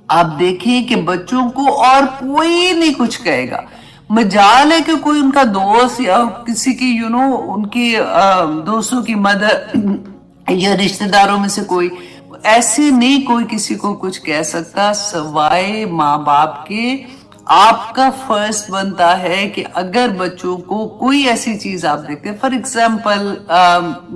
آپ دیکھیں کہ بچوں کو اور کوئی نہیں کچھ کہے گا، مجال ہے کہ کوئی ان کا دوست یا کسی کی ان کی دوستوں کی مدر یا رشتہ داروں میں سے کوئی ایسے نہیں کوئی کسی کو کچھ کہہ سکتا سوائے ماں باپ کے۔ آپ کا فرض بنتا ہے کہ اگر بچوں کو کوئی ایسی چیز آپ دیکھتے ہیں، فار ایگزامپل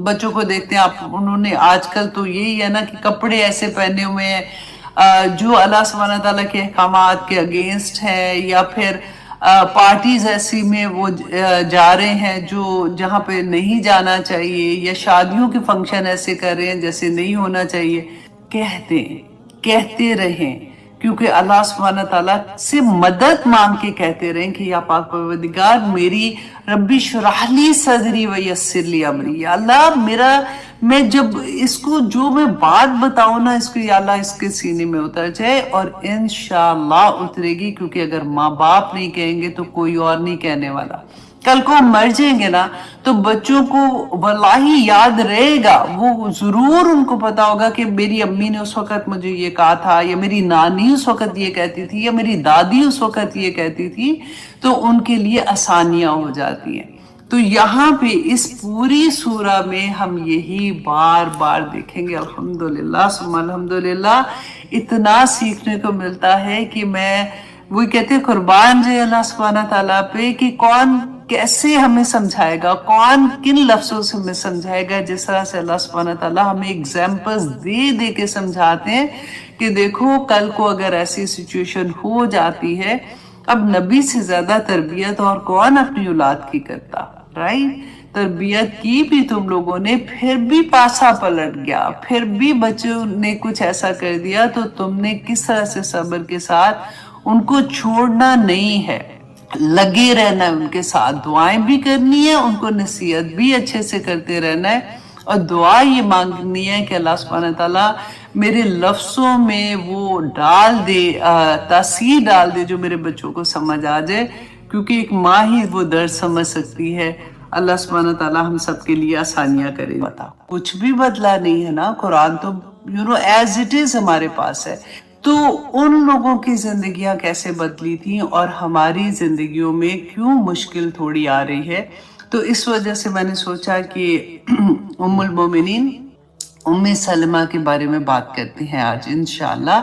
بچوں کو دیکھتے ہیں آپ، انہوں نے آج کل تو یہی ہے نا کہ کپڑے ایسے پہنے ہوئے ہیں جو اللہ سبحانہ تعالیٰ کے احکامات کے اگینسٹ ہے، یا پھر پارٹیز ایسی میں وہ جا رہے ہیں جو جہاں پہ نہیں جانا چاہیے، یا شادیوں کے فنکشن ایسے کر رہے ہیں جیسے نہیں ہونا چاہیے۔ کہتے رہیں، کیونکہ اللہ سبحانہ تعالیٰ سے مدد مانگ کے کہتے رہیں کہ یا پاک پروردگار میری ربی شرح لی صدری ویسر لی امری، یا اللہ میں جب اس کو جو میں بات بتاؤں نا، اس کو یا اللہ اس کے سینے میں اتر جائے، اور انشاءاللہ اترے گی، کیونکہ اگر ماں باپ نہیں کہیں گے تو کوئی اور نہیں کہنے والا۔ کل کو ہم مر جائیں گے نا تو بچوں کو واللہ یاد رہے گا، وہ ضرور ان کو پتا ہوگا کہ میری امی نے اس وقت مجھے یہ کہا تھا، یا میری نانی اس وقت یہ کہتی تھی، یا میری دادی اس وقت یہ کہتی تھی، تو ان کے لیے آسانیاں ہو جاتی ہیں۔ تو یہاں پہ اس پوری سورہ میں ہم یہی بار بار دیکھیں گے، الحمدللہ ثم الحمدللہ، اتنا سیکھنے کو ملتا ہے کہ میں وہ کہتے ہیں قربان جائے اللہ سبحانہ تعالیٰ پہ کہ کون کیسے ہمیں سمجھائے گا، کون کن لفظوں سے ہمیں سمجھائے گا، جس طرح سے اللہ سبحانہ تعالیٰ ہمیں ایگزامپلز دے کے سمجھاتے ہیں کہ دیکھو کل کو اگر ایسی سچویشن ہو جاتی ہے، اب نبی سے زیادہ تربیت اور کون اپنی اولاد کی کرتا، رائٹ؟ تربیت کی بھی تم لوگوں نے، پھر بھی پاسا پلٹ گیا، پھر بھی بچوں نے کچھ ایسا کر دیا، تو تم نے کس طرح سے صبر کے ساتھ ان کو چھوڑنا نہیں ہے، لگے رہنا ہے ان کے ساتھ، دعائیں بھی کرنی ہے، ان کو نصیحت بھی اچھے سے کرتے رہنا ہے، اور دعا یہ مانگنی ہے کہ اللہ سبحانہ تعالیٰ میرے لفظوں میں وہ ڈال دے، تاثیر ڈال دے جو میرے بچوں کو سمجھ آ جائے، کیونکہ ایک ماں ہی وہ درد سمجھ سکتی ہے۔ اللہ سبحانہ تعالیٰ ہم سب کے لیے آسانیاں کرے۔ کچھ بھی بدلا نہیں ہے نا، قرآن تو ایز اٹ از ہمارے پاس ہے۔ تو ان لوگوں کی زندگیاں کیسے بدلی تھیں اور ہماری زندگیوں میں کیوں مشکل تھوڑی آ رہی ہے، تو اس وجہ سے میں نے سوچا کہ ام المومنین ام سلمہ کے بارے میں بات کرتے ہیں آج انشاءاللہ۔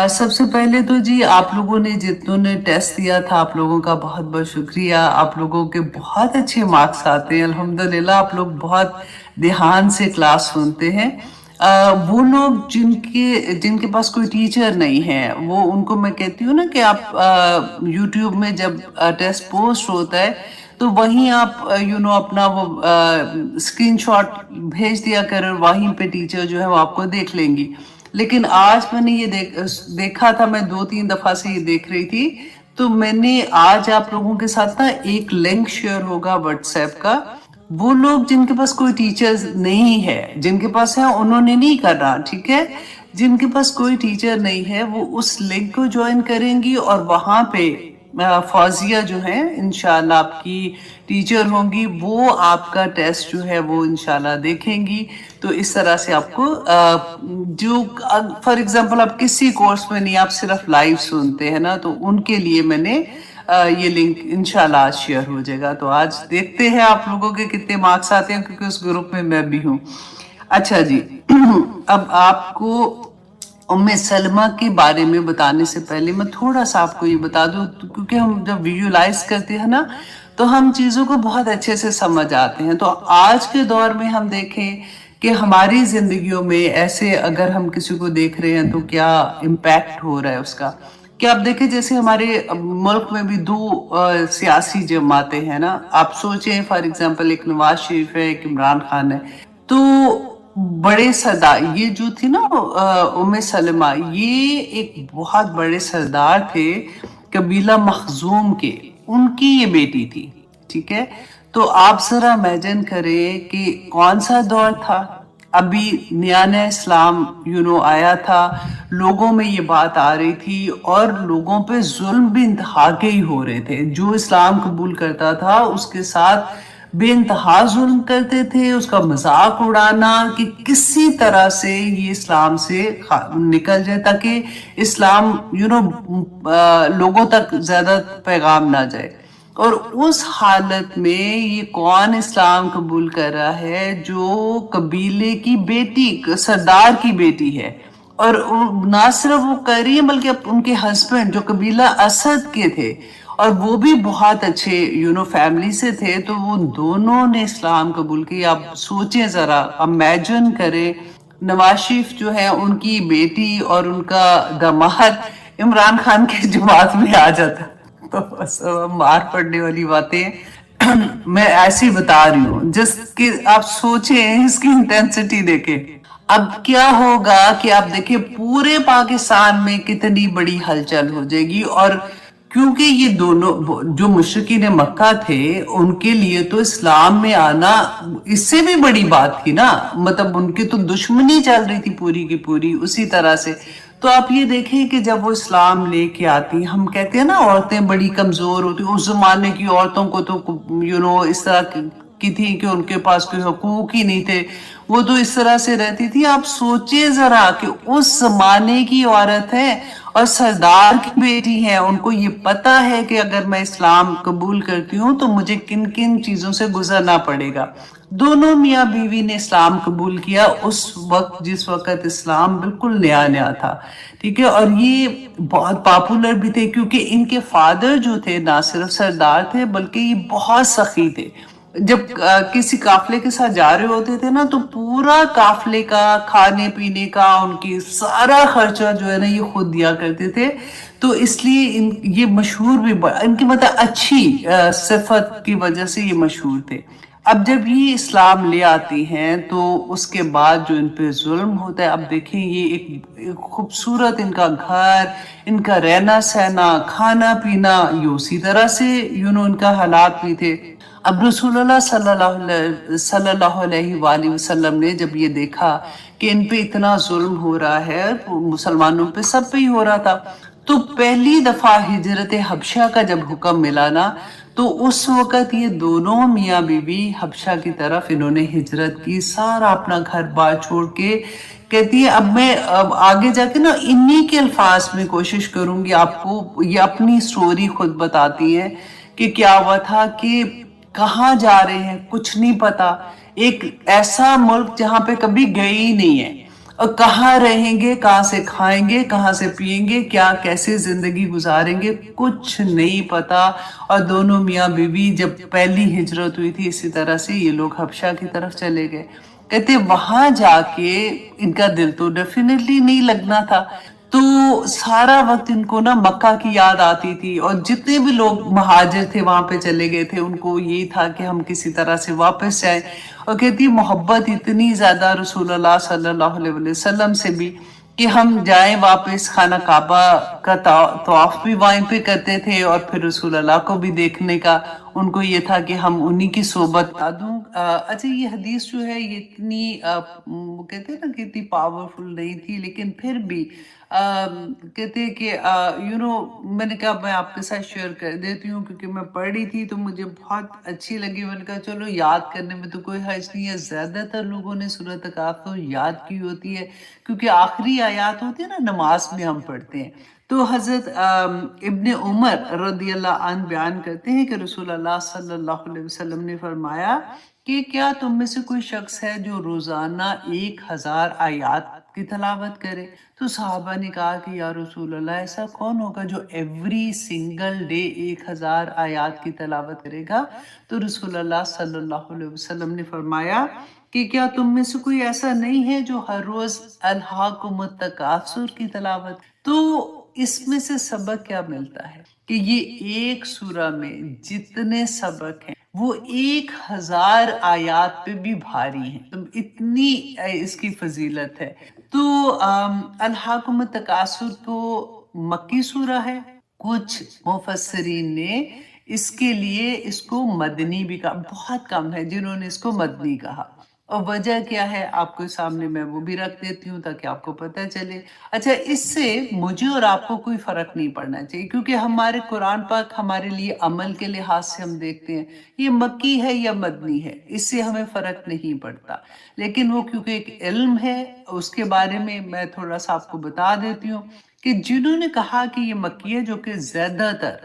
سب سے پہلے تو جی آپ لوگوں نے جتنوں نے ٹیسٹ دیا تھا، آپ لوگوں کا بہت بہت شکریہ، آپ لوگوں کے بہت اچھے مارکس آتے ہیں الحمدللہ، آپ لوگ بہت دھیان سے کلاس سنتے ہیں۔ وہ لوگ جن کے پاس کوئی ٹیچر نہیں ہے، وہ ان کو میں کہتی ہوں نا کہ آپ یوٹیوب میں جب ٹیسٹ پوسٹ ہوتا ہے تو وہیں آپ اپنا وہ اسکرین شاٹ بھیج دیا کریں، وہیں پہ ٹیچر جو ہے وہ آپ کو دیکھ لیں گی۔ لیکن آج میں نے یہ دیکھا تھا، میں 2-3 دفعہ سے یہ دیکھ رہی تھی، تو میں نے آج آپ لوگوں کے ساتھ نا ایک لنک شیئر ہوگا واٹس ایپ کا، وہ لوگ جن کے پاس کوئی ٹیچر نہیں ہے، جن کے پاس ہے انہوں نے نہیں کرنا، ٹھیک ہے؟ جن کے پاس کوئی ٹیچر نہیں ہے وہ اس لنک کو جوائن کریں گی، اور وہاں پہ فوزیہ جو ہیں انشاءاللہ آپ کی ٹیچر ہوں گی، وہ آپ کا ٹیسٹ جو ہے وہ انشاءاللہ دیکھیں گی۔ تو اس طرح سے آپ کو جو فار ایگزامپل آپ کسی کورس میں نہیں، آپ صرف لائیو سنتے ہیں نا، تو ان کے لیے میں نے یہ لنک انشاءاللہ آج شیئر ہو جائے گا۔ تو آج دیکھتے ہیں آپ لوگوں کے کتنے مارکس آتے ہیں، کیونکہ اس گروپ میں بھی ہوں۔ اچھا جی، اب آپ کو ام سلمہ کے بارے میں بتانے سے پہلے میں تھوڑا سا آپ کو یہ بتا دوں، کیونکہ ہم جب ویژولائز کرتے ہیں نا تو ہم چیزوں کو بہت اچھے سے سمجھ آتے ہیں۔ تو آج کے دور میں ہم دیکھیں کہ ہماری زندگیوں میں ایسے اگر ہم کسی کو دیکھ رہے ہیں تو کیا امپیکٹ ہو رہا ہے اس کا، کہ آپ دیکھیں جیسے ہمارے ملک میں بھی 2 سیاسی جماعتیں ہیں نا، آپ سوچیں فار ایگزامپل ایک نواز شریف ہے، ایک عمران خان ہے، تو بڑے سردار یہ جو تھی نا ام سلمہ، یہ ایک بہت بڑے سردار تھے قبیلہ مخزوم کے، ان کی یہ بیٹی تھی، ٹھیک ہے؟ تو آپ ذرا امیجن کریں کہ کون سا دور تھا، ابھی نیا نیا اسلام آیا تھا، لوگوں میں یہ بات آ رہی تھی، اور لوگوں پہ ظلم بھی انتہا کے ہی ہو رہے تھے، جو اسلام قبول کرتا تھا اس کے ساتھ بے انتہا ظلم کرتے تھے، اس کا مذاق اڑانا کہ کسی طرح سے یہ اسلام سے نکل جائے تاکہ اسلام لوگوں تک زیادہ پیغام نہ جائے۔ اور اس حالت میں یہ کون اسلام قبول کر رہا ہے؟ جو قبیلے کی بیٹی، سردار کی بیٹی ہے، اور نہ صرف وہ کر رہی ہیں بلکہ ان کے ہسبینڈ جو قبیلہ اسد کے تھے اور وہ بھی بہت اچھے فیملی سے تھے، تو وہ دونوں نے اسلام قبول کیا۔ آپ سوچیں ذرا، امیجن کریں، نواز شریف جو ہے ان کی بیٹی اور ان کا داماد عمران خان کے جماعت میں آ جاتا تو بس مار پڑنے والی باتیں میں ایسی بتا رہی ہوں جس کی آپ سوچیں، اس کی انٹینسٹی دیکھیں۔ اب کیا ہوگا کہ آپ دیکھیں پورے پاکستان میں کتنی بڑی ہلچل ہو جائے گی، اور کیونکہ یہ دونوں جو مشرکین مکہ تھے ان کے لیے تو اسلام میں آنا اس سے بھی بڑی بات تھی نا، مطلب ان کی تو دشمنی چل رہی تھی پوری کی پوری اسی طرح سے۔ تو آپ یہ دیکھیں کہ جب وہ اسلام لے کے آتی، ہم کہتے ہیں نا عورتیں بڑی کمزور ہوتی، اس زمانے کی عورتوں کو تو اس طرح کی تھی کہ ان کے پاس کوئی حقوق ہی نہیں تھے، وہ تو اس طرح سے رہتی تھی۔ آپ سوچیں ذرا کہ اس زمانے کی عورت ہے اور سردار کی بیٹی ہے، ان کو یہ پتا ہے کہ اگر میں اسلام قبول کرتی ہوں تو مجھے کن کن چیزوں سے گزرنا پڑے گا۔ دونوں میاں بیوی نے اسلام قبول کیا اس وقت جس وقت اسلام بالکل نیا نیا تھا، ٹھیک ہے، اور یہ بہت پاپولر بھی تھے کیونکہ ان کے فادر جو تھے نہ صرف سردار تھے بلکہ یہ بہت سخی تھے۔ جب کسی قافلے کے ساتھ جا رہے ہوتے تھے نا تو پورا قافلے کا کھانے پینے کا ان کی سارا خرچہ جو ہے نا یہ خود دیا کرتے تھے، تو اس لیے یہ مشہور بھی ان کی مطلب اچھی صفت کی وجہ سے یہ مشہور تھے۔ اب جب یہ اسلام لے آتی ہیں تو اس کے بعد جو ان پہ ظلم ہوتا ہے، اب دیکھیں یہ ایک خوبصورت ان کا گھر، ان کا رہنا سہنا، کھانا پینا یہ اسی طرح سے ان کا حالات بھی تھے۔ اب رسول اللہ صلی اللہ علیہ وآلہ وسلم نے جب یہ دیکھا کہ ان پہ اتنا ظلم ہو رہا ہے، مسلمانوں پہ سب پہ ہی ہو رہا تھا، تو پہلی دفعہ ہجرت حبشہ کا جب حکم ملا نا تو اس وقت یہ دونوں میاں بیوی حبشہ کی طرف انہوں نے ہجرت کی، سارا اپنا گھر بار چھوڑ کے۔ کہتی ہے اب میں آگے جا کے نا انہی کے الفاظ میں کوشش کروں گی آپ کو، یہ اپنی سٹوری خود بتاتی ہیں کہ کیا ہوا تھا، کہ کہاں جا رہے ہیں کچھ نہیں پتا، ایک ایسا ملک جہاں پہ کبھی گئے ہی نہیں ہے، اور کہاں رہیں گے، کہاں سے کھائیں گے، کہاں سے پئیں گے، کیا کیسے زندگی گزاریں گے، کچھ نہیں پتا۔ اور دونوں میاں بیوی جب پہلی ہجرت ہوئی تھی اسی طرح سے یہ لوگ حبشہ کی طرف چلے گئے۔ کہتے وہاں جا کے ان کا دل تو ڈیفینیٹلی نہیں لگنا تھا، تو سارا وقت ان کو نا مکہ کی یاد آتی تھی، اور جتنے بھی لوگ مہاجر تھے وہاں پہ چلے گئے تھے ان کو یہی تھا کہ ہم کسی طرح سے واپس جائیں۔ اور کہتی محبت اتنی زیادہ رسول اللہ صلی اللہ علیہ وسلم سے بھی کہ ہم جائیں واپس، خانہ کعبہ کا طواف بھی وہیں پہ کرتے تھے، اور پھر رسول اللہ کو بھی دیکھنے کا ان کو یہ تھا کہ ہم انہی کی صحبت دوں۔ اچھا یہ حدیث جو ہے یہ اتنی کہتے ہیں نا کہ اتنی پاورفل نہیں تھی، لیکن پھر بھی کہتے کہ میں نے کہا میں آپ کے ساتھ شیئر کر دیتی ہوں کیونکہ میں پڑھ رہی تھی تو مجھے بہت اچھی لگی۔ میں نے کہا چلو یاد کرنے میں تو کوئی حرج نہیں ہے، زیادہ تر لوگوں نے سورۃ کہف تو یاد کی ہوتی ہے کیونکہ آخری آیات ہوتی ہے نا نماز میں ہم پڑھتے ہیں۔ تو حضرت ابن عمر رضی اللہ عنہ بیان کرتے ہیں کہ رسول اللہ صلی اللہ علیہ وسلم نے فرمایا کہ کیا تم میں سے کوئی شخص ہے جو روزانہ 1000 آیات کی تلاوت کرے؟ تو صحابہ نے کہا کہ یا رسول اللہ ایسا کون ہوگا جو ایوری سنگل ڈے 1000 آیات کی تلاوت کرے گا؟ تو رسول اللہ صلی اللہ علیہ وسلم نے فرمایا کہ کیا تم میں سے کوئی ایسا نہیں ہے جو ہر روز الہاکم التکاثر کی تلاوت؟ تو اس میں سے سبق کیا ملتا ہے کہ یہ ایک سورہ میں جتنے سبق ہیں وہ 1000 آیات پہ بھی بھاری ہیں، تو اتنی اس کی فضیلت ہے۔ تو الہاکم التکاثر تو مکی سورہ ہے، کچھ مفسرین نے اس کے لیے اس کو مدنی بھی کہا، بہت کم ہے جنہوں نے اس کو مدنی کہا، اور وجہ کیا ہے آپ کو سامنے میں وہ بھی رکھ دیتی ہوں تاکہ آپ کو پتہ چلے۔ اچھا، اس سے مجھے اور آپ کو کوئی فرق نہیں پڑنا چاہیے، کیونکہ ہمارے قرآن پاک ہمارے لیے عمل کے لحاظ سے ہم دیکھتے ہیں یہ مکی ہے یا مدنی ہے، اس سے ہمیں فرق نہیں پڑتا، لیکن وہ کیونکہ ایک علم ہے اس کے بارے میں تھوڑا سا آپ کو بتا دیتی ہوں کہ جنہوں نے کہا کہ یہ مکی ہے، جو کہ زیادہ تر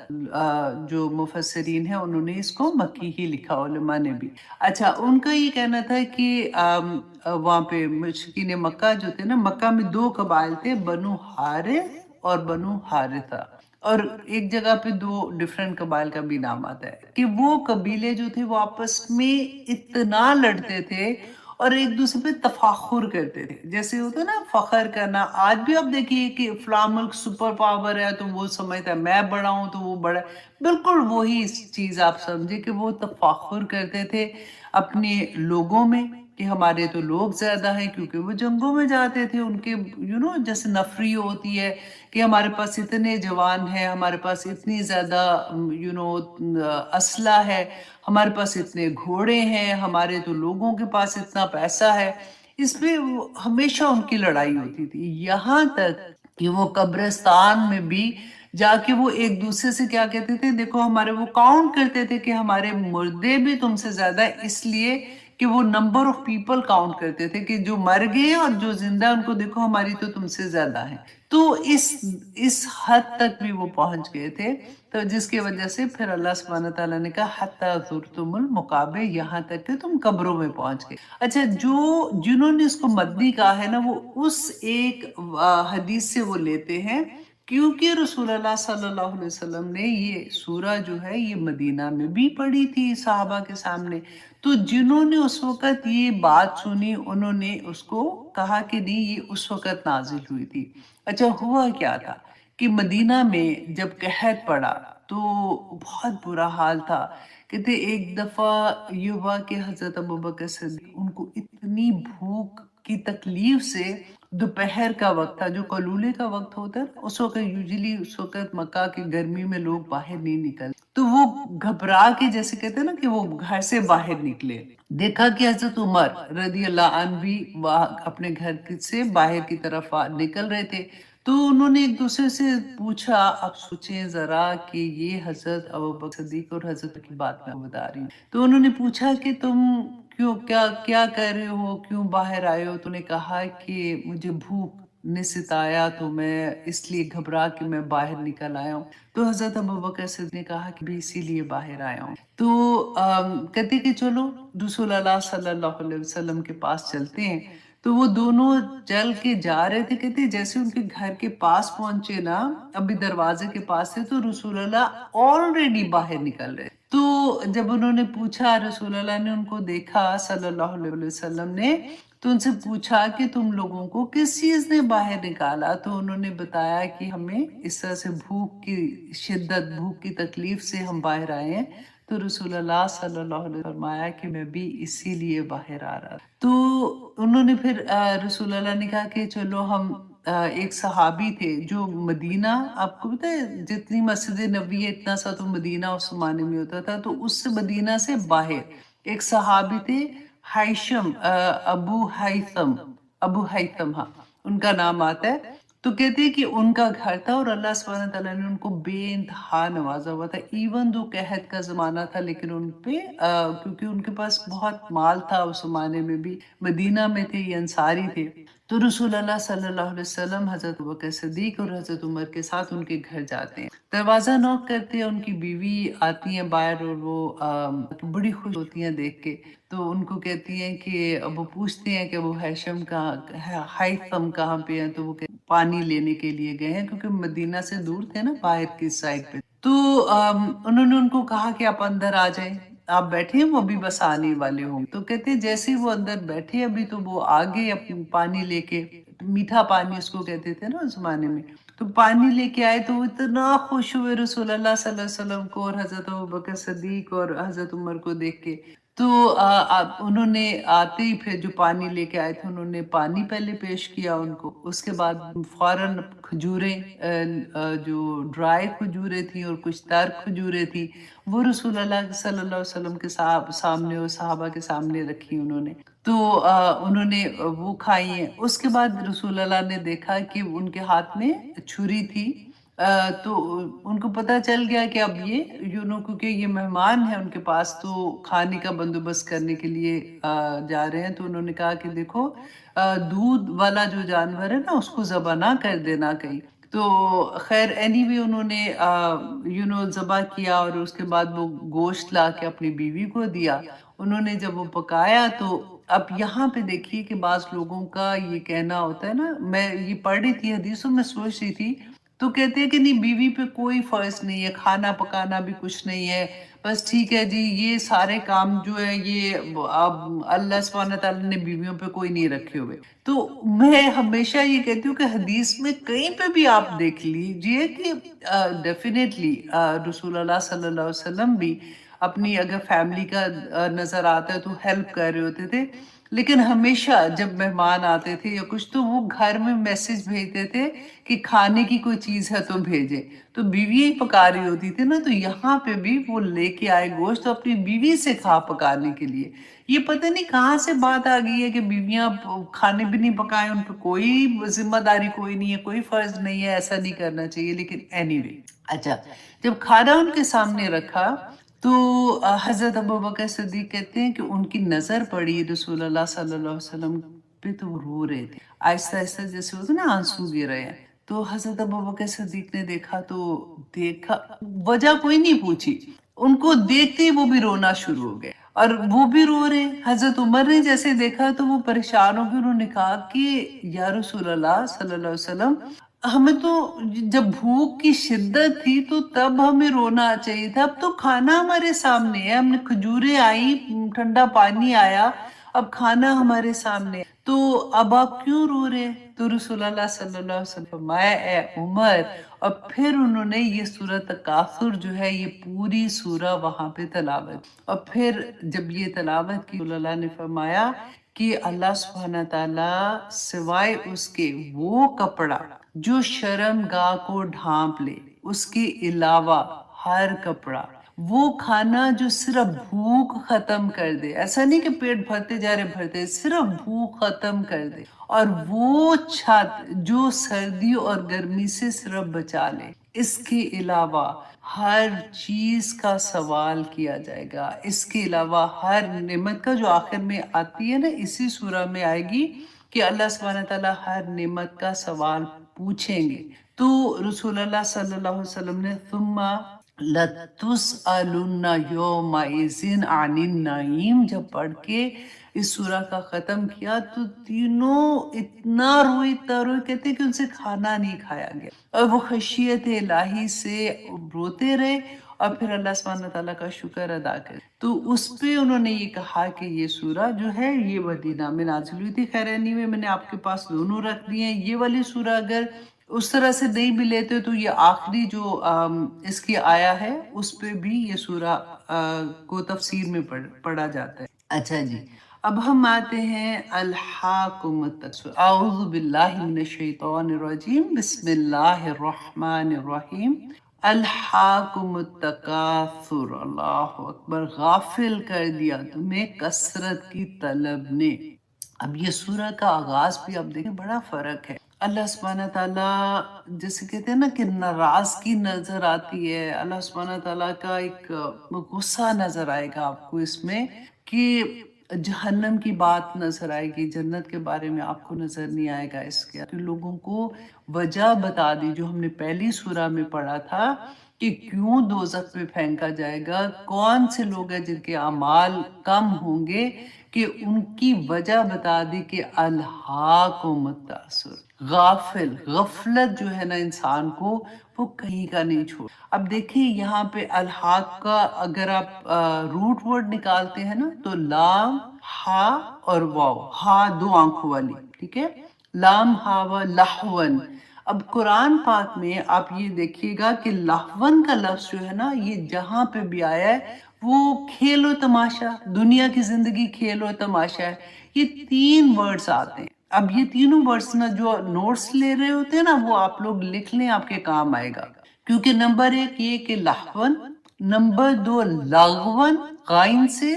جو مفسرین ہیں انہوں نے اس کو مکی ہی لکھا، علماء نے بھی۔ اچھا، ان کا یہ کہنا تھا کہ وہاں پہ مشرکین مکہ جو تھے نا، مکہ میں دو قبائل تھے، بنو حارث اور بنو حارثہ، اور ایک جگہ پہ دو ڈیفرنٹ قبائل کا بھی نام آتا ہے کہ وہ قبیلے جو تھے وہ آپس میں اتنا لڑتے تھے اور ایک دوسرے پہ تفاخر کرتے تھے، جیسے ہوتا ہے نا فخر کرنا۔ آج بھی آپ دیکھیے کہ فلاں ملک سپر پاور ہے تو وہ سمجھتا ہے میں بڑا ہوں تو وہ بڑا ہے، بالکل وہی چیز آپ سمجھے کہ وہ تفاخر کرتے تھے اپنے لوگوں میں کہ ہمارے تو لوگ زیادہ ہیں، کیونکہ وہ جنگوں میں جاتے تھے، ان کے جیسے نفری ہوتی ہے کہ ہمارے پاس اتنے جوان ہیں، ہمارے پاس اتنی زیادہ اسلحہ ہے، ہمارے پاس اتنے گھوڑے ہیں، ہمارے تو لوگوں کے پاس اتنا پیسہ ہے۔ اس پہ ہمیشہ ان کی لڑائی ہوتی تھی، یہاں تک کہ وہ قبرستان میں بھی جا کے وہ ایک دوسرے سے کیا کہتے تھے، دیکھو ہمارے، وہ کاؤنٹ کرتے تھے کہ ہمارے مردے بھی تم سے زیادہ ہے، اس لیے کہ وہ نمبر آف پیپل کاؤنٹ کرتے تھے کہ جو مر گئے اور جو زندہ ان کو دیکھو ہماری تو تم سے زیادہ ہے۔ تو اس حد تک بھی وہ پہنچ گئے تھے، تو جس کی وجہ سے پھر اللہ سبحانہ تعالیٰ نے کہا حتی زرتم المقابر، یہاں تک کہ تم قبروں میں پہنچ گئے۔ اچھا، جنہوں نے اس کو مدنی کہا ہے نا، وہ اس ایک حدیث سے وہ لیتے ہیں کیونکہ رسول اللہ صلی اللہ علیہ وسلم نے یہ سورہ جو ہے یہ مدینہ میں بھی پڑھی تھی صحابہ کے سامنے، تو جنہوں نے اس وقت یہ بات سنی انہوں نے اس کو کہا کہ نہیں یہ اس وقت نازل ہوئی تھی۔ اچھا، ہوا کیا تھا کہ مدینہ میں جب قحط پڑا تو بہت برا حال تھا، کہتے ایک دفعہ یہ ہوا کہ حضرت ابوبکر صدیق ان کو اتنی بھوک کی تکلیف سے، دوپہر کا وقت تھا جو قلولے کا وقت ہوتا ہے، اس وقت یوزلی اس وقت مکہ کی گرمی میں لوگ باہر نہیں نکلتے، تو وہ گھبرا کے جیسے کہتے ہیں نا کہ وہ گھر سے باہر نکلے، دیکھا کہ حضرت عمر رضی اللہ عنہ بھی اپنے گھر سے باہر کی طرف نکل رہے تھے، تو انہوں نے ایک دوسرے سے پوچھا، اب سوچیں ذرا کہ یہ حضرت ابوبکر صدیق اور حضرت کی بات میں بتا رہی ہوں، تو انہوں نے پوچھا کہ تم کیا کر رہے ہو، کیوں باہر آئے ہو؟ تو نے کہا کہ مجھے بھوک نے ستایا تو میں اس لیے گھبرا کے میں باہر نکل آیا ہوں۔ تو حضرت ابوبکر صدیق نے کہا کہ بھی اسی لیے باہر آیا ہوں، تو کہتے کہ چلو رسول اللہ صلی اللہ علیہ وسلم کے پاس چلتے ہیں، تو وہ دونوں چل کے جا رہے تھے، کہتے جیسے ان کے گھر کے پاس پہنچے نا، ابھی دروازے کے پاس تھے، تو رسول اللہ آلریڈی باہر نکل رہے، تو جب انہوں نے پوچھا، رسول اللہ نے ان کو دیکھا صلی اللہ علیہ وسلم نے، تو ان سے پوچھا کہ تم لوگوں کو کس چیز نے باہر نکالا؟ تو انہوں نے بتایا کہ ہمیں اس طرح سے بھوک کی تکلیف سے ہم باہر آئے ہیں، تو رسول اللہ صلی اللہ علیہ وسلم فرمایا کہ میں بھی اسی لیے باہر آ رہا تھا۔ تو انہوں نے پھر رسول اللہ نے کہا کہ چلو ہم ایک صحابی تھے جو مدینہ، آپ کو پتہ ہے جتنی مسجد نبوی ہے اتنا سا تو مدینہ اس زمانے میں ہوتا تھا، تو اس سے مدینہ سے باہر ایک صحابی تھے حیشم، ابو حیثم، ہاں ان کا نام آتا ہے، تو کہتے ہیں کہ ان کا گھر تھا اور اللہ سبحانہ تعالیٰ نے ان کو بے انتہا نوازا ہوا تھا، ایون دو قحط کا زمانہ تھا، لیکن ان پہ کیونکہ ان کے پاس بہت مال تھا اس زمانے میں بھی، مدینہ میں تھے، یہ انصاری تھے، تو رسول اللہ صلی اللہ علیہ وسلم حضرت ابوبکر صدیق اور حضرت عمر کے ساتھ ان کے گھر جاتے ہیں، دروازہ نوک کرتے ہیں، ان کی بیوی آتی ہیں باہر اور وہ بڑی خوش ہوتی ہیں دیکھ کے، تو ان کو کہتی ہیں کہ اب وہ پوچھتے ہیں کہ وہ حیشم حیثم کہاں پہ ہیں، تو وہ پانی لینے کے لیے گئے ہیں کیونکہ مدینہ سے دور تھے نا، باہر کی سائڈ پہ، تو انہوں نے ان کو کہا کہ آپ اندر آ جائیں، آپ بیٹھے ہیں، وہ بھی بس آنے والے ہوں، تو کہتے جیسے وہ اندر بیٹھے ابھی تو وہ آگے اپنے پانی لے کے، میٹھا پانی اس کو کہتے تھے نا اس زمانے میں، تو پانی لے کے آئے، تو وہ اتنا خوش ہوئے رسول اللہ صلی اللہ علیہ وسلم کو اور حضرت ابوبکر صدیق اور حضرت عمر کو دیکھ کے، تو انہوں نے آتے ہی پھر جو پانی لے کے آئے تھے انہوں نے پانی پہلے پیش کیا ان کو، اس کے بعد فوراً کھجوریں، جو ڈرائی کھجوریں تھیں اور کچھ تر کھجوریں تھیں، وہ رسول اللہ صلی اللہ علیہ وسلم کے سامنے اور صحابہ کے سامنے رکھی انہوں نے، تو انہوں نے وہ کھائی ہیں۔ اس کے بعد رسول اللہ نے دیکھا کہ ان کے ہاتھ میں چھری تھی، تو ان کو پتہ چل گیا کہ اب یہ کیونکہ یہ مہمان ہیں ان کے پاس، تو کھانے کا بندوبست کرنے کے لیے جا رہے ہیں، تو انہوں نے کہا کہ دیکھو دودھ والا جو جانور ہے نا اس کو ذبح نہ کر دینا کہیں۔ تو خیر اینی وے انہوں نے ذبح کیا، اور اس کے بعد وہ گوشت لا کے اپنی بیوی کو دیا۔ انہوں نے جب وہ پکایا تو اب یہاں پہ دیکھیے کہ بعض لوگوں کا یہ کہنا ہوتا ہے نا، میں یہ پڑھ رہی تھی حدیثوں میں سوچ رہی تھی، تو کہتے ہیں کہ نہیں بیوی پہ کوئی فرض نہیں ہے، کھانا پکانا بھی کچھ نہیں ہے، بس ٹھیک ہے جی یہ سارے کام جو ہے یہ اب اللہ سبحانہ تعالیٰ نے بیویوں پہ کوئی نہیں رکھے ہوئے۔ تو میں ہمیشہ یہ کہتی ہوں کہ حدیث میں کہیں پہ بھی آپ دیکھ لیجئے کہ ڈیفینیٹلی رسول اللہ صلی اللہ علیہ وسلم بھی اپنی اگر فیملی کا نظر آتا ہے تو ہیلپ کر رہے ہوتے تھے، لیکن ہمیشہ جب مہمان آتے تھے یا کچھ تو وہ گھر میں میسج بھیجتے تھے کہ کھانے کی کوئی چیز ہے تو بھیجیں، تو بیوی ہی پکا رہی ہوتی تھی نا، تو یہاں پہ بھی وہ لے کے آئے گوشت تو اپنی بیوی سے کھا پکانے کے لیے۔ یہ پتہ نہیں کہاں سے بات آ گئی ہے کہ بیویاں کھانے بھی نہیں پکائیں، ان پہ کوئی ذمہ داری کوئی نہیں ہے، کوئی فرض نہیں ہے، ایسا نہیں کرنا چاہیے، لیکن اینی وے اچھا جب کھانا ان کے سامنے رکھا تو حضرت ابوبکر صدیق کہتے ہیں کہ ان کی نظر پڑی رسول اللہ صلی اللہ علیہ وسلم پہ تو وہ رو رہے تھے، آہستہ آہستہ جیسے ہوتا نا آنسو گر رہے ہیں۔ تو حضرت ابوبکر صدیق نے دیکھا تو دیکھا، وجہ کوئی نہیں پوچھی، ان کو دیکھتے ہی وہ بھی رونا شروع ہو گئے اور وہ بھی رو رہے۔ حضرت عمر نے جیسے دیکھا تو وہ پریشان ہو کے انہوں نے کہا کہ یا رسول اللہ صلی اللہ علیہ وسلم، ہمیں تو جب بھوک کی شدت تھی تو تب ہمیں رونا چاہیے تھا، اب تو کھانا ہمارے سامنے ہے، ہم نے کھجوریں آئی، ٹھنڈا پانی آیا، اب کھانا ہمارے سامنے ہے، تو اب آپ کیوں رو رہے؟ تو رسول اللہ صلی اللہ علیہ وسلم فرمایا اے عمر، اور پھر انہوں نے یہ سورہ تکاثر جو ہے یہ پوری سورہ وہاں پہ تلاوت، اور پھر جب یہ تلاوت کی رسول اللہ نے فرمایا کہ اللہ سبحانہ تعالیٰ سوائے اس کے وہ کپڑا جو شرم گاہ کو ڈھانپ لے، اس کے علاوہ ہر کپڑا، وہ کھانا جو صرف بھوک ختم کر دے، ایسا نہیں کہ پیٹ بھرتے جا رہے بھرتے، صرف بھوک ختم کر دے، اور وہ چھت جو سردی اور گرمی سے صرف بچا لے، اس کے علاوہ ہر چیز کا سوال کیا جائے گا، اس کے علاوہ ہر نعمت کا جو آخر میں آتی ہے نا اسی سورہ میں آئے گی کہ اللہ سبحانہ تعالیٰ ہر نعمت کا سوال پوچھیں گے۔ تو رسول اللہ صلی اللہ علیہ وسلم نے ثم لَتُسْأَلُنَّ يَوْمَئِذٍ عَنِ النَّعِيمِ جب پڑھ کے اس سورہ کا ختم کیا تو تینوں اتنا روئے کہتے کہ ان سے کھانا نہیں کھایا گیا، اور وہ خشیت الہی سے روتے رہے اور پھر اللہ سبحانہ تعالیٰ کا شکر ادا کرے۔ تو اس پہ انہوں نے یہ کہا کہ یہ سورہ جو ہے یہ مدینہ میں نازل ہوئی تھی۔ خیر اینی میں نے آپ کے پاس دونوں رکھ دیے ہیں، یہ والی سورہ اگر اس طرح سے نہیں بھی لیتے تو یہ آخری جو اس کی آیا ہے اس پہ بھی یہ سورہ کو تفسیر میں پڑھا جاتا ہے۔ اچھا جی، اب ہم آتے ہیں الحاکم التکاثر، اعوذ باللہ من الشیطان الرجیم، بسم اللہ الرحمن الرحیم۔ الحاکم التکاثر، اللہ اکبر، غافل کر دیا تمہیں کثرت کی طلب نے۔ اب یہ سورہ کا آغاز بھی آپ دیکھیں بڑا فرق ہے۔ اللہ سبحانہ تعالیٰ جیسے کہتے ہیں نا کہ ناراضگی نظر آتی ہے، اللہ سبحانہ تعالیٰ کا ایک غصہ نظر آئے گا آپ کو اس میں، کہ جہنم کی بات نظر آئے گی، جنت کے بارے میں آپ کو نظر نہیں آئے گا۔ اس کے لوگوں کو وجہ بتا دی جو ہم نے پہلی سورہ میں پڑھا تھا کہ کیوں دوزخ میں پھینکا جائے گا، کون سے لوگ ہیں جن کے اعمال کم ہوں گے، کہ ان کی وجہ بتا دی کہ الہاکم التکاثر، غافل، غفلت جو ہے نا انسان کو وہ کہیں کا نہیں چھوڑ۔ اب دیکھیں یہاں پہ الحاق کا اگر آپ روٹ ورڈ نکالتے ہیں نا تو لام، ہا اور واو، ہا دو آنکھوں والی، ٹھیک ہے، لام ہا و لہون۔ اب قرآن پاک میں آپ یہ دیکھیے گا کہ لہون کا لفظ جو ہے نا یہ جہاں پہ بھی آیا ہے وہ کھیل و تماشا، دنیا کی زندگی کھیل و تماشا ہے، یہ تین ورڈز آتے ہیں۔ اب یہ تینوں ورڈز نا جو نوٹس لے رہے ہوتے ہیں نا وہ آپ لوگ لکھ لیں، آپ کے کام آئے گا، کیونکہ نمبر ایک یہ کہ لہون، نمبر دو لغون غائن سے،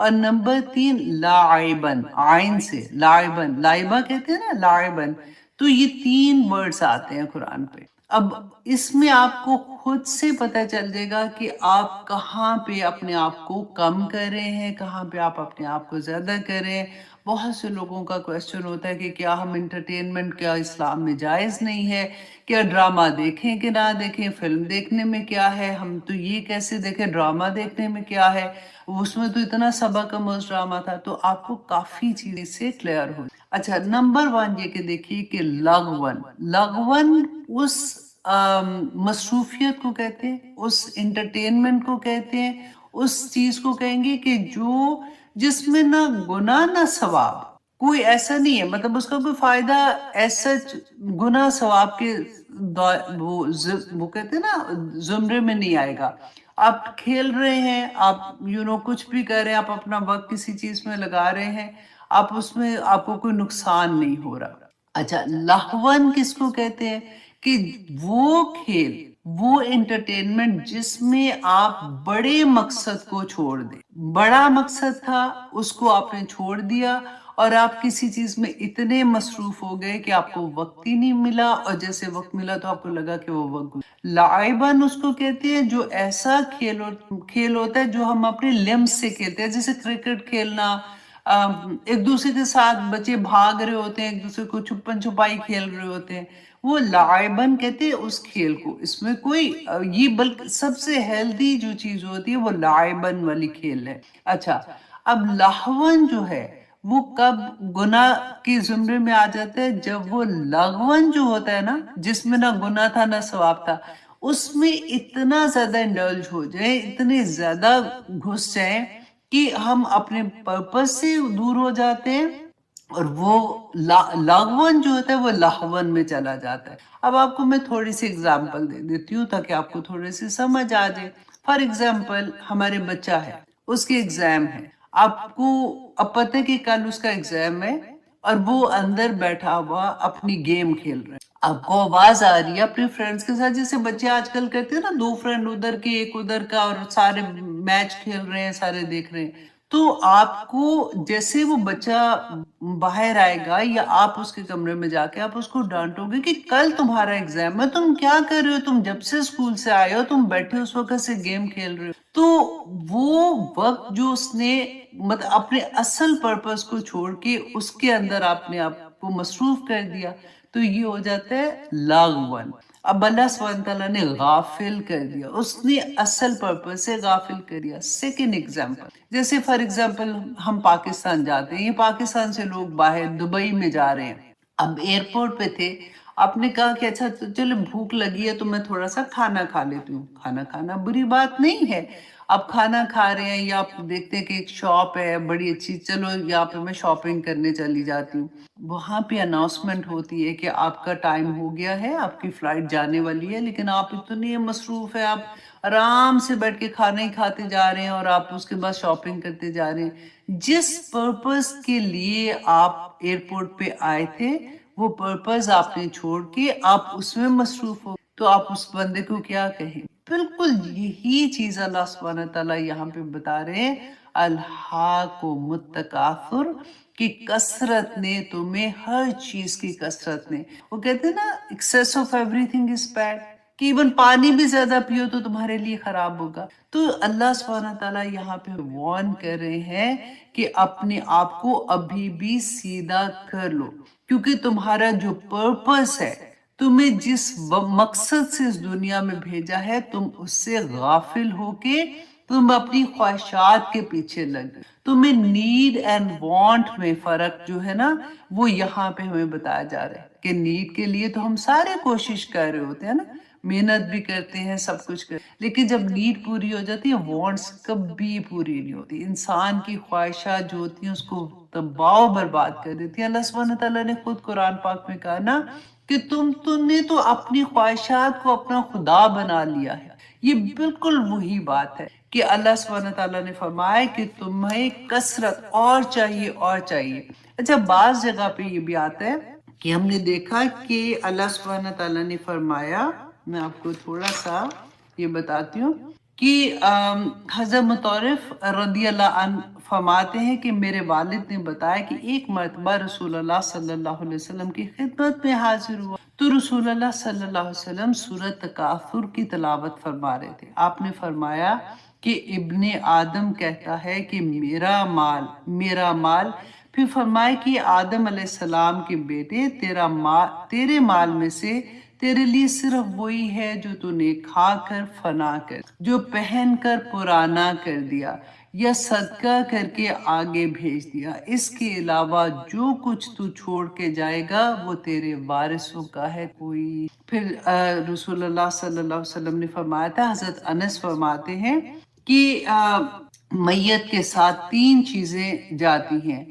اور نمبر 3 لاعبن، عین سے لاعبن، لائبہ کہتے ہیں نا لاعبن. تو یہ 3 ورڈز آتے ہیں قرآن پہ. اب اس میں آپ کو خود سے پتہ چل جائے گا کہ آپ کہاں پہ اپنے آپ کو کم کر رہے ہیں، کہاں پہ آپ اپنے آپ کو زیادہ کر رہے ہیں. بہت سے لوگوں کا کوشچن ہوتا ہے کہ کیا ہم انٹرٹینمنٹ کیا اسلام میں جائز نہیں ہے، کیا ڈرامہ دیکھیں کہ نہ دیکھیں، فلم دیکھنے میں کیا ہے، ہم تو یہ کیسے دیکھیں، ڈرامہ دیکھنے میں کیا ہے، اس میں تو اتنا سبق اموز ڈرامہ تھا. تو آپ کو کافی چیزیں سے کلیئر ہو. اچھا نمبر 1 یہ کہ دیکھیے کہ لغون، لغون اس مصروفیت کو کہتے ہیں، اس انٹرٹینمنٹ کو کہتے ہیں، اس چیز کو کہیں گے کہ جس میں نہ گناہ نہ ثواب، کوئی ایسا نہیں ہے، مطلب اس کا کوئی فائدہ ایسا گناہ ثواب کے وہ کہتے ہیں نا زمرے میں نہیں آئے گا. آپ کھیل رہے ہیں، آپ کچھ بھی کر رہے ہیں، آپ اپنا وقت کسی چیز میں لگا رہے ہیں، آپ اس میں آپ کو کوئی نقصان نہیں ہو رہا. اچھا لہون کس کو کہتے ہیں کہ وہ کھیل، وہ انٹرٹینمنٹ جس میں آپ بڑے مقصد کو چھوڑ دیں. بڑا مقصد تھا اس کو آپ نے چھوڑ دیا اور آپ کسی چیز میں اتنے مصروف ہو گئے کہ آپ کو وقت ہی نہیں ملا، اور جیسے وقت ملا تو آپ کو لگا کہ وہ وقت. لعبن اس کو کہتے ہیں جو ایسا کھیل ہوتا ہے جو ہم اپنے لمس سے کھیلتے ہیں، جیسے کرکٹ کھیلنا، ایک دوسرے کے ساتھ بچے بھاگ رہے ہوتے ہیں، ایک دوسرے کو چھپن چھپائی کھیل رہے ہوتے ہیں، وہ لعبن کہتے ہیں اس کھیل کو. اس میں کوئی یہ بلکہ سب سے ہیلدی جو چیز ہوتی ہے وہ لعبن والی کھیل ہے. اچھا اب لہون جو ہے وہ کب گناہ کی زمرے میں آ جاتا ہے؟ جب وہ لغون جو ہوتا ہے نا، جس میں نہ گناہ تھا نہ ثواب تھا، اس میں اتنا زیادہ انڈلج ہو جائیں، اتنے زیادہ گھس جائیں کہ ہم اپنے پرپس سے دور ہو جاتے ہیں، اور وہ لاغون جو ہوتا ہے وہ لہون میں چلا جاتا ہے. اب آپ کو میں تھوڑی سی اگزامپل دے دیتی ہوں تاکہ آپ کو تھوڑی سی سمجھ آ جائے. فار ایگزامپل ہمارے بچہ ہے، اس کے ایگزام ہے، آپ کو اب پتہ ہے کہ کل اس کا ایگزام ہے، اور وہ اندر بیٹھا ہوا اپنی گیم کھیل رہے ہیں. آپ کو آواز آ رہی ہے اپنے فرینڈز کے ساتھ، جیسے بچے آج کل کرتے ہیں نا، 2 فرینڈ ادھر کے ایک ادھر کا، اور سارے میچ کھیل رہے ہیں، سارے دیکھ رہے ہیں. تو آپ کو جیسے وہ بچہ باہر آئے گا یا آپ اس کے کمرے میں جا کے آپ اس کو ڈانٹو گے کہ کل تمہارا ایگزام ہے، تم کیا کر رہے ہو، تم جب سے اسکول سے آئے ہو تم بیٹھے اس وقت سے گیم کھیل رہے ہو. تو وہ وقت جو اس نے مطلب اپنے اصل پرپس کو چھوڑ کے اس کے اندر آپ نے آپ کو مصروف کر دیا، تو یہ ہو جاتا ہے لاغون. اب اللہ سبحانہ تعالیٰ نے غافل کر دیا، اس نے اصل پرپس سے غافل کر دیا. سیکنڈ ایگزامپل، جیسے فار ایگزامپل ہم پاکستان جاتے ہیں، یہ پاکستان سے لوگ باہر دبئی میں جا رہے ہیں. اب ایئرپورٹ پہ تھے، آپ نے کہا کہ اچھا چلو بھوک لگی ہے تو میں تھوڑا سا کھانا کھا لیتی ہوں. کھانا کھانا بری بات نہیں ہے، آپ کھانا کھا رہے ہیں یا آپ دیکھتے ہیں کہ ایک شاپ ہے بڑی اچھی، چلو یہاں پہ میں شاپنگ کرنے چلی جاتی ہوں. وہاں پہ اناؤنسمنٹ ہوتی ہے کہ آپ کا ٹائم ہو گیا ہے، آپ کی فلائٹ جانے والی ہے، لیکن آپ اتنے مصروف ہیں، آپ آرام سے بیٹھ کے کھانا ہی کھاتے جا رہے ہیں اور آپ اس کے بعد شاپنگ کرتے جا رہے ہیں. جس پرپس کے لیے آپ ایئرپورٹ پہ آئے تھے وہ پرپس آپ نے چھوڑ کے آپ اس میں مصروف ہو، تو آپ اس بندے کو کیا کہیں؟ بالکل یہی چیز اللہ سبحانہ تعالیٰ یہاں پہ بتا رہے ہیں، الہاکم التکاثر، کہ کثرت نے تمہیں، ہر چیز کی کثرت نے، وہ کہتے ہیں نا access of every thing is bad, کہ ایون پانی بھی زیادہ پیو تو تمہارے لیے خراب ہوگا. تو اللہ سبحانہ تعالیٰ یہاں پہ وارن کر رہے ہیں کہ اپنے آپ کو ابھی بھی سیدھا کر لو، کیونکہ تمہارا جو پرپس ہے، تمہیں جس مقصد سے اس دنیا میں بھیجا ہے، تم اس سے غافل ہو کے تم اپنی خواہشات کے پیچھے لگ گئے. تمہیں نیڈ اینڈ وانٹ میں فرق جو ہے نا، وہ یہاں پہ ہمیں بتایا جا رہا ہے کہ نیڈ کے لیے تو ہم سارے کوشش کر رہے ہوتے ہیں نا، محنت بھی کرتے ہیں، سب کچھ کرتے ہیں، لیکن جب نیڈ پوری ہو جاتی ہے، وانٹس کبھی پوری نہیں ہوتی. انسان کی خواہشات جو ہوتی ہیں اس کو تباہ و برباد کر دیتی ہیں. اللہ سبحانہ تعالیٰ نے خود قرآن پاک میں کہا نا کہ تم نے تو اپنی خواہشات کو اپنا خدا بنا لیا ہے. یہ بالکل وہی بات ہے کہ اللہ سبحانہ تعالیٰ نے فرمایا کہ تمہیں کثرت اور چاہیے اور چاہیے. اچھا بعض جگہ پہ یہ بھی آتا ہے کہ ہم نے دیکھا کہ اللہ سبحانہ تعالیٰ نے فرمایا، میں آپ کو تھوڑا سا یہ بتاتی ہوں کہ حضرت مطرف رضی اللہ عنہ فرماتے ہیں کہ میرے والد نے بتایا کہ ایک مرتبہ رسول اللہ صلی اللہ علیہ وسلم کی خدمت میں حاضر ہوا تو رسول اللہ صلی اللہ علیہ وسلم سورۃ تکاثر کی تلاوت فرما رہے تھے. آپ نے فرمایا کہ ابن آدم کہتا ہے کہ میرا مال میرا مال. پھر فرمایا کہ آدم علیہ السلام کے بیٹے تیرے مال میں سے تیرے لیے صرف وہی ہے جو تو نے کھا کر فنا کر جو پہن کر پرانا کر دیا یا صدقہ کر کے آگے بھیج دیا. اس کے علاوہ جو کچھ تو چھوڑ کے جائے گا وہ تیرے وارثوں کا ہے. کوئی پھر رسول اللہ صلی اللہ علیہ وسلم نے فرمایا تھا. حضرت انس فرماتے ہیں کہ میت کے ساتھ 3 چیزیں جاتی ہیں،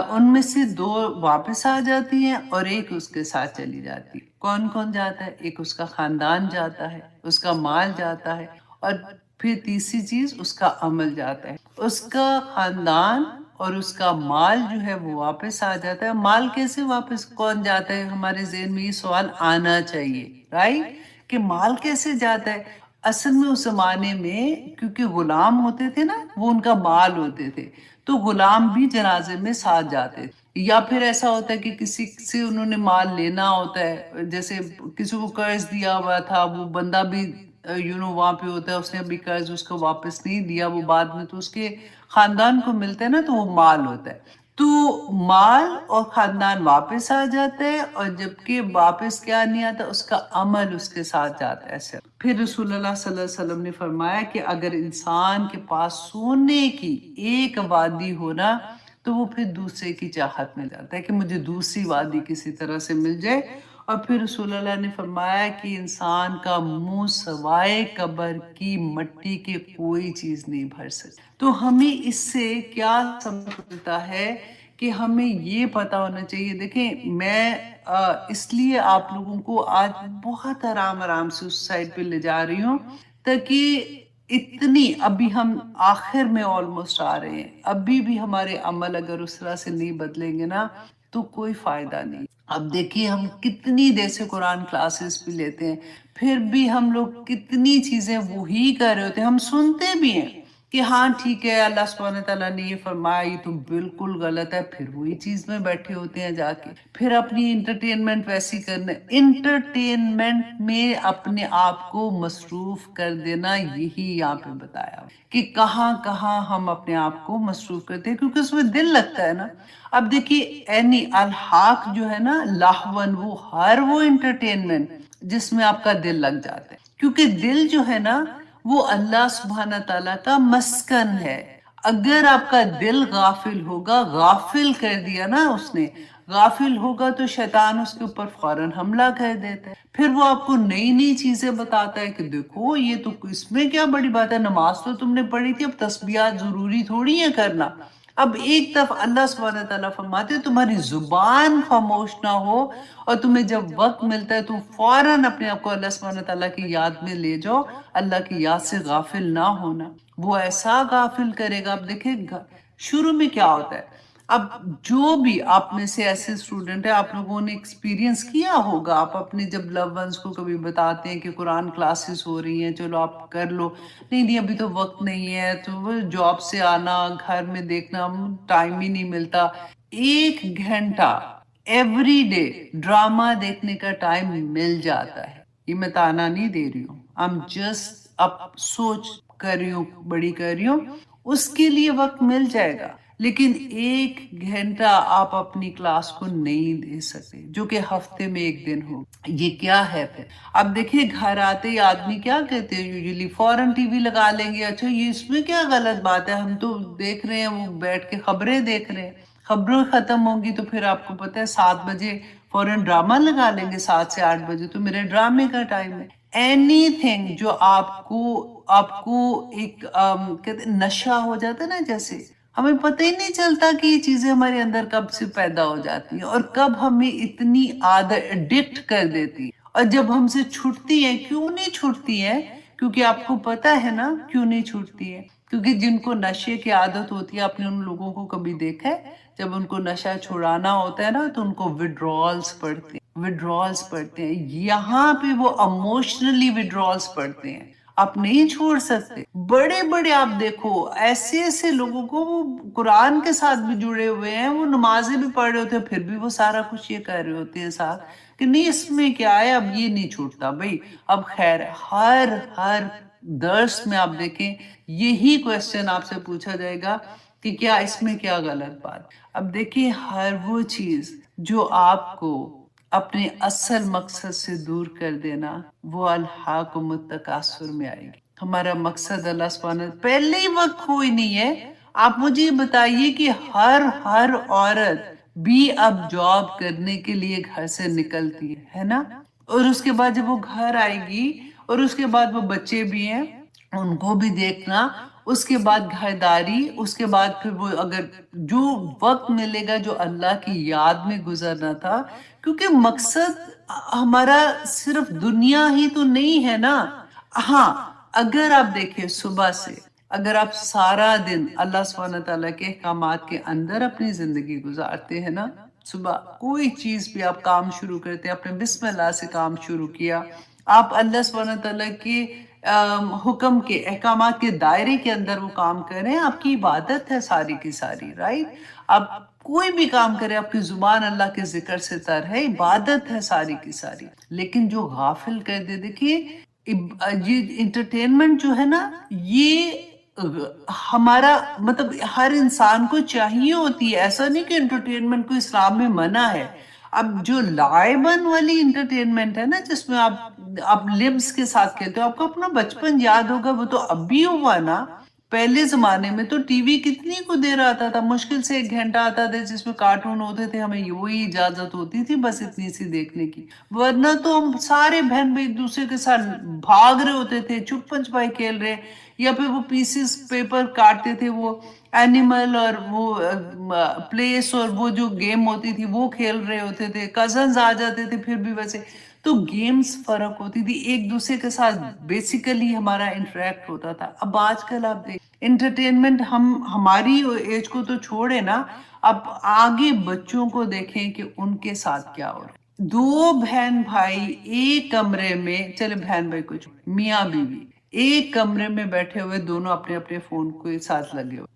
ان میں سے 2 واپس آ جاتی ہیں اور ایک اس کے ساتھ چلی جاتی ہے. کون کون جاتا ہے؟ ایک اس کا خاندان جاتا ہے، اس کا مال جاتا ہے، اور پھر تیسری چیز اس کا عمل جاتا ہے. اس کا خاندان اور اس کا مال جو ہے وہ واپس آ جاتا ہے. مال کیسے واپس کون جاتا ہے؟ ہمارے ذہن میں یہ سوال آنا چاہیے، رائٹ، کہ مال کیسے جاتا ہے. اصل میں اس زمانے میں کیونکہ غلام ہوتے تھے نا، وہ ان کا مال ہوتے تھے، تو غلام بھی جنازے میں ساتھ جاتے تھے. یا پھر ایسا ہوتا ہے کہ کسی سے انہوں نے مال لینا ہوتا ہے، جیسے کسی کو قرض دیا ہوا تھا، وہ بندہ بھی وہاں پہ ہوتا ہے، اس نے ابھی قرض اس کو واپس نہیں دیا، وہ بعد میں تو اس کے خاندان کو ملتا ہے نا، تو وہ مال ہوتا ہے. تو مال اور خاندان واپس آ جاتا ہے، اور جبکہ واپس کیا نہیں آتا؟ اس کا عمل اس کے ساتھ جاتا ہے. ایسے پھر رسول اللہ صلی اللہ علیہ وسلم نے فرمایا کہ اگر انسان کے پاس سونے کی ایک وادی ہونا تو وہ پھر دوسرے کی چاہت میں جاتا ہے کہ مجھے دوسری وادی کسی طرح سے مل جائے. اور پھر رسول اللہ نے فرمایا کہ انسان کا منہ سوائے قبر کی مٹی کے کوئی چیز نہیں بھر سکتی. تو ہمیں اس سے کیا سمجھ ملتا ہے کہ ہمیں یہ پتا ہونا چاہیے. دیکھیں میں اس لیے آپ لوگوں کو آج بہت آرام سے اس سائڈ پہ لے جا رہی ہوں تاکہ اتنی ابھی ہم آخر میں آلموسٹ آ رہے ہیں، ابھی بھی ہمارے عمل اگر اس طرح سے نہیں بدلیں گے نا تو کوئی فائدہ نہیں. اب دیکھیے ہم کتنی دیر سے قرآن کلاسز بھی لیتے ہیں، پھر بھی ہم لوگ کتنی چیزیں وہی کر رہے ہوتے ہیں. ہم سنتے بھی ہیں کہ ہاں ٹھیک ہے اللہ سبحانہ تعالیٰ نے یہ فرمایا، یہ تو بالکل غلط ہے، پھر وہی چیز میں بیٹھے ہوتے ہیں جا کے. پھر اپنی انٹرٹینمنٹ ویسی کرنا، انٹرٹینمنٹ میں اپنے آپ کو مصروف کر دینا، یہی یہاں پہ بتایا کہ کہاں کہاں ہم اپنے آپ کو مصروف کرتے ہیں کیونکہ اس میں دل لگتا ہے نا. اب دیکھیے اینی الحاق جو ہے نا لاہون، وہ ہر وہ انٹرٹینمنٹ جس میں آپ کا دل لگ جاتا ہے، کیونکہ دل جو ہے نا وہ اللہ سبحانہ تعالیٰ کا مسکن ہے. اگر آپ کا دل غافل ہوگا، غافل کر دیا نا اس نے، غافل ہوگا تو شیطان اس کے اوپر فوراً حملہ کر دیتا ہے. پھر وہ آپ کو نئی نئی چیزیں بتاتا ہے کہ دیکھو یہ تو اس میں کیا بڑی بات ہے، نماز تو تم نے پڑھی تھی، اب تسبیحات ضروری تھوڑی ہے کرنا. اب ایک طرف اللہ سبحانہ تعالیٰ فرماتے تمہاری زبان خاموش نہ ہو، اور تمہیں جب وقت ملتا ہے تو فوراً اپنے آپ کو اللہ سبحانہ تعالیٰ کی یاد میں لے جاؤ، اللہ کی یاد سے غافل نہ ہونا. وہ ایسا غافل کرے گا. اب دیکھیں شروع میں کیا ہوتا ہے. اب جو بھی آپ میں سے ایسے اسٹوڈنٹ ہیں، آپ لوگوں نے ایکسپیرینس کیا ہوگا، آپ اپنے جب لو ونس کو کبھی بتاتے ہیں کہ قرآن کلاسز ہو رہی ہیں، چلو آپ کر لو، نہیں ابھی تو وقت نہیں ہے، تو وہ جاب سے آنا، گھر میں دیکھنا، ٹائم ہی نہیں ملتا. 1 گھنٹہ ایوری ڈے ڈرامہ دیکھنے کا ٹائم مل جاتا ہے. یہ میں تانا نہیں دے رہی ہوں، ہم جسٹ اب سوچ کر رہی ہوں، بڑی کر رہی ہوں، اس کے لیے وقت مل جائے گا. لیکن 1 گھنٹہ آپ اپنی کلاس کو نہیں دے سکتے جو کہ ہفتے میں 1 دن ہو. یہ کیا ہے پھر؟ اب دیکھیے گھر آتے ہی آدمی کیا کہتے ہیں، یوزیلی فوراً ٹی وی لگا لیں گے. اچھا یہ اس میں کیا غلط بات ہے، ہم تو دیکھ رہے ہیں، وہ بیٹھ کے خبریں دیکھ رہے ہیں، خبریں ختم ہوں گی تو پھر آپ کو پتہ ہے 7 بجے فوراً ڈرامہ لگا لیں گے، 7 سے 8 بجے تو میرے ڈرامے کا ٹائم ہے. اینی تھنگ جو آپ کو ایک کہتے ہیں نشہ ہو جاتا ہے نا، جیسے ہمیں پتہ ہی نہیں چلتا کہ یہ چیزیں ہمارے اندر کب سے پیدا ہو جاتی ہیں اور کب ہمیں اتنی عادت ایڈکٹ کر دیتی ہے، اور جب ہم سے چھوٹتی ہیں. کیوں نہیں چھوٹتی ہیں؟ کیونکہ آپ کو پتا ہے نا کیوں نہیں چھوٹتی ہے. کیونکہ جن کو نشے کی عادت ہوتی ہے، آپ نے ان لوگوں کو کبھی دیکھا ہے جب ان کو نشہ چھڑانا ہوتا ہے نا تو ان کو وڈرالز پڑتے ہیں. یہاں پہ وہ اموشنلی وڈرالز پڑتے ہیں. آپ نہیں چھوڑ سکتے. بڑے بڑے آپ دیکھو ایسے ایسے لوگوں کو وہ قرآن کے ساتھ بھی جڑے ہوئے ہیں, وہ نمازیں بھی پڑھ رہے ہوتے ہیں, پھر بھی وہ سارا کچھ یہ کر رہے ہوتے ہیں ساتھ کہ نہیں اس میں کیا ہے, اب یہ نہیں چھوٹتا بھائی. اب خیر ہر درس میں آپ دیکھیں یہی کوشچن آپ سے پوچھا جائے گا کہ کیا اس میں کیا غلط بات. اب دیکھیں ہر وہ چیز جو آپ کو اپنے اصل مقصد سے دور کر دینا, وہ الحاکم التکاثر میں آئے گی. ہمارا مقصد اللہ سبحانہ پہلے ہی وقت کوئی نہیں ہے. آپ مجھے یہ بتائیے کہ ہر عورت بھی اب جاب کرنے کے لیے گھر سے نکلتی ہے نا, اور اس کے بعد جب وہ گھر آئے گی اور اس کے بعد وہ بچے بھی ہیں ان کو بھی دیکھنا, اس کے بعد گھرداری, اس کے بعد پھر وہ اگر جو وقت ملے گا جو اللہ کی یاد میں گزرنا تھا, کیونکہ مقصد ہمارا صرف دنیا ہی تو نہیں ہے نا. ہاں اگر آپ دیکھیں صبح سے اگر آپ سارا دن اللہ سبحانہ تعالیٰ کے احکامات کے اندر اپنی زندگی گزارتے ہیں نا, صبح کوئی چیز بھی آپ کام شروع کرتے ہیں, اپنے بسم اللہ سے کام شروع کیا, آپ اللہ سبحانہ تعالیٰ کے حکم کے احکامات کے دائرے کے اندر وہ کام کریں, آپ کی عبادت ہے ساری کی ساری, رائٹ. آپ کوئی بھی کام کرے آپ کی زبان اللہ کے ذکر سے تر ہے, عبادت ہے ساری کی ساری. لیکن جو غافل کر دے, دیکھیے یہ انٹرٹینمنٹ جو ہے نا, یہ ہمارا مطلب ہر انسان کو چاہیے ہوتی ہے. ایسا نہیں کہ انٹرٹینمنٹ کو اسلام میں منع ہے. اب جو لائبن والی انٹرٹینمنٹ ہے نا, جس میں آپ لبس کے ساتھ کھیلتے ہو, آپ کو اپنا بچپن یاد ہوگا, وہ تو اب بھی ہوا نا. پہلے زمانے میں تو ٹی وی کتنی کو دیر آتا تھا, مشکل سے 1 گھنٹہ آتا تھا جس میں کارٹون ہوتے تھے, ہمیں وہی اجازت ہوتی تھی بس اتنی سی دیکھنے کی. ورنہ تو ہم سارے بہن بھائی ایک دوسرے کے ساتھ بھاگ رہے ہوتے تھے, چھپن چھپائی کھیل رہے, یا پھر وہ پیسز پیپر کاٹتے تھے, وہ اینیمل اور وہ پلیس اور وہ جو گیم ہوتی تھی وہ کھیل رہے ہوتے تھے, کزنز آ جاتے تھے پھر بھی ویسے. تو گیمز فرق ہوتی تھی, ایک دوسرے کے ساتھ بیسیکلی ہمارا انٹریکٹ ہوتا تھا. اب آج کل آپ دیکھ انٹرٹینمنٹ ہماری ایج کو تو چھوڑے نا, اب آگے بچوں کو دیکھیں کہ ان کے ساتھ کیا ہو رہا ہے. 2 بہن بھائی ایک کمرے میں, چلے بہن بھائی کچھ میاں بیوی ایک کمرے میں بیٹھے ہوئے, دونوں اپنے اپنے فون کے ساتھ لگے ہوئے,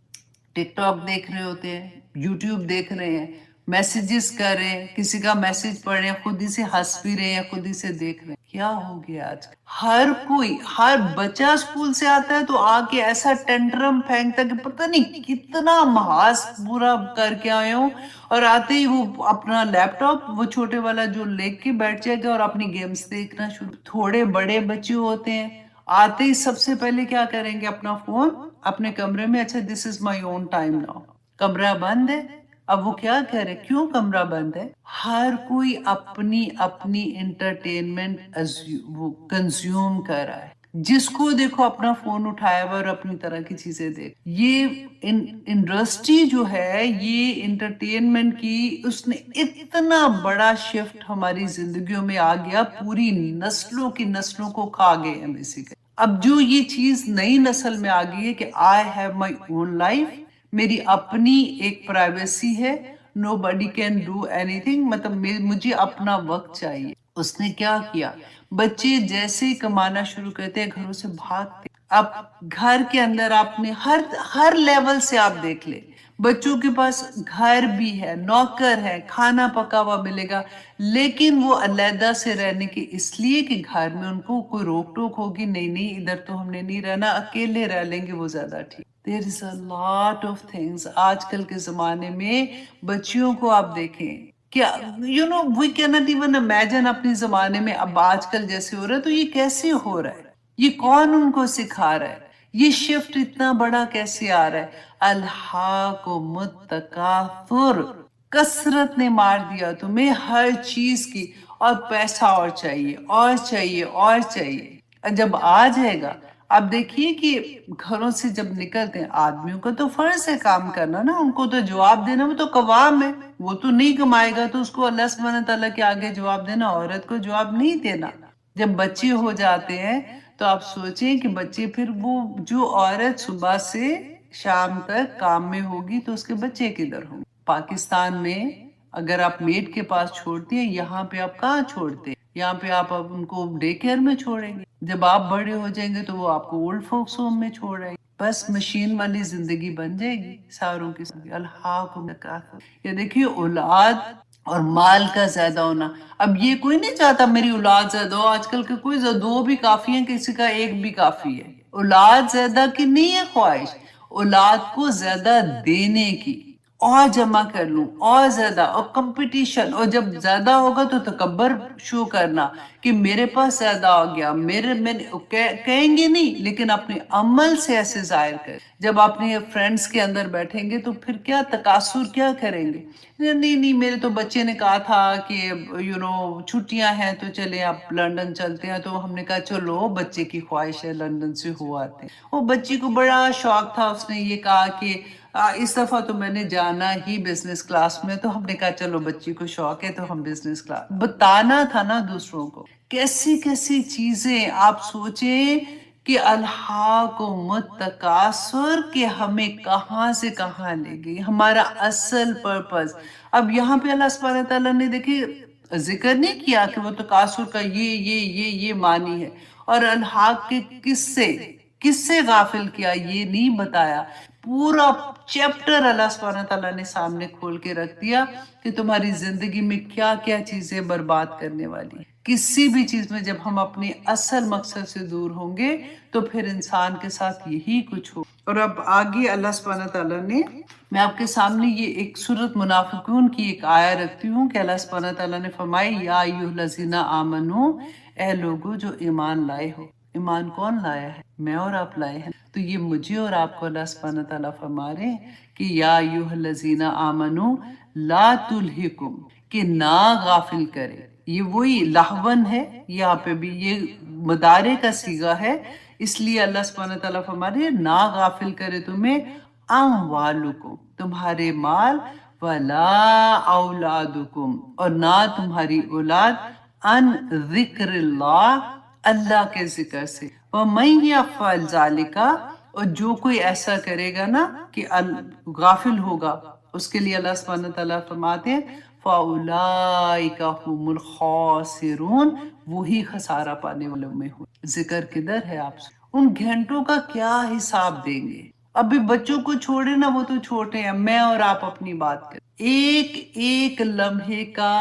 ٹک ٹاک دیکھ رہے ہوتے ہیں, یوٹیوب دیکھ رہے ہیں, میسیجز کر رہے ہیں, کسی کا میسج پڑھ رہے ہیں, خود ہی سے ہنس بھی رہے ہیں, خود ہی سے دیکھ رہے ہیں. کیا ہو گیا آج کل؟ ہر بچہ اسکول سے آتا ہے تو آ کے ایسا ٹینٹرم پھینکتا کہ پتہ نہیں کتنا محاذ پورا کر کے آئے ہوں, اور آتے ہی وہ اپنا لیپ ٹاپ وہ چھوٹے والا جو لے کے بیٹھ جائے گا اور اپنی گیمز دیکھنا شروع. تھوڑے بڑے بچے ہوتے ہیں, آتے ہی سب سے پہلے کیا کریں گے, اپنا فون اپنے کمرے میں, اچھا دس از مائی اون ٹائم ناؤ, کمرہ بند ہے. اب وہ کیا کہہ رہے, کیوں کمرہ بند ہے؟ ہر کوئی اپنی اپنی انٹرٹینمنٹ وہ کنزیوم کر رہا ہے, جس کو دیکھو اپنا فون اٹھایا ہوا اور اپنی طرح کی چیزیں دیکھ. یہ انڈسٹری جو ہے یہ انٹرٹینمنٹ کی, اس نے اتنا بڑا شفٹ ہماری زندگیوں میں آ گیا, پوری نسلوں کی نسلوں کو کھا گئے ہیں بیسیکلی. اب جو یہ چیز نئی نسل میں آ گئی ہے کہ I have my own life, میری اپنی ایک پرائیویسی ہے, نو بڈی کین ڈو اینی تھنگ, مطلب مجھے اپنا وقت چاہیے. اس نے کیا کیا, بچے جیسے ہی کمانا شروع کرتے ہیں گھروں سے بھاگتے. اب گھر کے اندر آپ نے ہر لیول سے آپ دیکھ لیں, بچوں کے پاس گھر بھی ہے, نوکر ہے, کھانا پکا ہوا ملے گا, لیکن وہ علیحدہ سے رہنے کے اس لیے کہ گھر میں ان کو کوئی روک ٹوک ہوگی, نہیں ادھر تو ہم نے نہیں رہنا, اکیلے رہ لیں گے وہ زیادہ ٹھیک. There is a lot of things. آج کل کے زمانے میں بچیوں کو آپ دیکھیں کیا, we cannot even imagine اپنے زمانے میں اب آج کل جیسے ہو رہا ہے تو یہ کیسے ہو رہا ہے, یہ کون ان کو سکھا رہا ہے, یہ شفٹ اتنا بڑا کیسے آ رہا ہے؟ الحاکم التکاثر, کثرت نے مار دیا تمہیں ہر چیز کی, اور پیسہ اور چاہیے اور چاہیے اور چاہیے. جب آ جائے گا, آپ دیکھیے کہ گھروں سے جب نکلتے ہیں, آدمیوں کا تو فرض ہے کام کرنا نا, ان کو تو جواب دینا, وہ تو قوام ہے, وہ تو نہیں کمائے گا تو اس کو اللہ سبحانہ تعالیٰ کے آگے جواب دینا, عورت کو جواب نہیں دینا. جب بچے ہو جاتے ہیں تو آپ سوچیں کہ بچے پھر وہ جو عورت صبح سے شام تک کام میں ہوگی تو اس کے بچے کدھر ہوں گے. پاکستان میں اگر آپ میڈ کے پاس چھوڑتے ہیں، یہاں پہ آپ کہاں چھوڑتے ہیں؟ یہاں پہ آپ اب ان کو ڈے کیئر میں چھوڑیں گے، جب آپ بڑے ہو جائیں گے تو وہ آپ کو اولڈ فوکس ہوم میں چھوڑیں گے، بس مشین والی زندگی بن جائے گی ساروں کی ساتھ۔ الحاکم تکاثر، یہ دیکھیے اولاد اور مال کا زیادہ ہونا۔ اب یہ کوئی نہیں چاہتا میری اولاد زیادہ ہو، آج کل کے کوئی دو بھی کافی ہیں، کسی کا ایک بھی کافی ہے۔ اولاد زیادہ کی نہیں ہے خواہش، اولاد کو زیادہ دینے کی، اور جمع کر لوں اور زیادہ، اور کمپٹیشن، اور جب زیادہ ہوگا تو تکبر شو کرنا کہ میرے پاس زیادہ ہو گیا، کہیں گے نہیں لیکن اپنے عمل سے ایسے ظاہر کر۔ جب اپنے فرینڈز کے اندر بیٹھیں گے تو پھر کیا تکاثر کیا کریں گے؟ نہیں میرے تو بچے نے کہا تھا کہ چھٹیاں ہیں تو چلے آپ لندن چلتے ہیں، تو ہم نے کہا چلو بچے کی خواہش ہے لندن سے ہو آتے ہیں۔ وہ بچی کو بڑا شوق تھا، اس نے یہ کہا کہ اس دفعہ تو میں نے جانا ہی بزنس کلاس میں، تو ہم نے کہا چلو بچی کو شوق ہے تو ہم بزنس کلاس، بتانا تھا نا دوسروں کو۔ کیسی کیسی چیزیں آپ سوچیں کہ الحاکم التکاثر کہ ہمیں کہاں سے کہاں لے گئی، ہمارا اصل پرپز۔ اب یہاں پہ اللہ سبحانہ تعالیٰ نے دیکھیے ذکر نہیں کیا کہ وہ تکاثر کا یہ معنی ہے، اور الحاق کے کس سے غافل کیا یہ نہیں بتایا۔ پورا چیپٹر اللہ سبحانہ تعالیٰ نے سامنے کھول کے رکھ دیا کہ تمہاری زندگی میں کیا کیا چیزیں برباد کرنے والی ہیں۔ کسی بھی چیز میں جب ہم اپنے اصل مقصد سے دور ہوں گے تو پھر انسان کے ساتھ یہی کچھ ہو۔ اور اب آگے اللہ سبحانہ تعالیٰ نے، میں آپ کے سامنے یہ ایک سورۃ منافقون کی ایک آیہ رکھتی ہوں کہ اللہ سبحانہ تعالیٰ نے فرمائی یا ایھا الذین آمنو، اے لوگو جو ایمان لائے ہو۔ ایمان کون لایا ہے؟ میں اور آپ لائے ہیں۔ تو یہ مجھے اور آپ کو اللہ سبحانہ تعالیٰ فرما رہے ہیں کہ یا ایھا الذین آمنو لا تلہکم، کہ نہ غافل کرے۔ یہ وہی لہون ہے، یہاں پہ بھی یہ مدارے کا صیغہ ہے، اس لیے اللہ سبحانہ تعالیٰ فرما رہے ہیں نہ غافل کرے تمہیں اموالکم، تمہارے مال، ولا اولادکم، اور نہ تمہاری اولاد، ان ذکر اللہ، اللہ کے ذکر سے۔ وَمَن يَفْعَلْ ذَلِكَ، اور جو کوئی ایسا کرے گا نا کہ غافل ہوگا، اس کے لیے اللہ سبحانہ تعالیٰ فرماتے ہیں فَأُولَئِكَ هُمُ الْخَاسِرُونَ، وہی خسارہ پانے والوں میں ہو۔ ذکر کدھر ہے آپ سے؟ ان گھنٹوں کا کیا حساب دیں گے؟ ابھی بچوں کو چھوڑے نا، وہ تو چھوٹے ہیں، میں اور آپ اپنی بات کریں، ایک ایک لمحے کا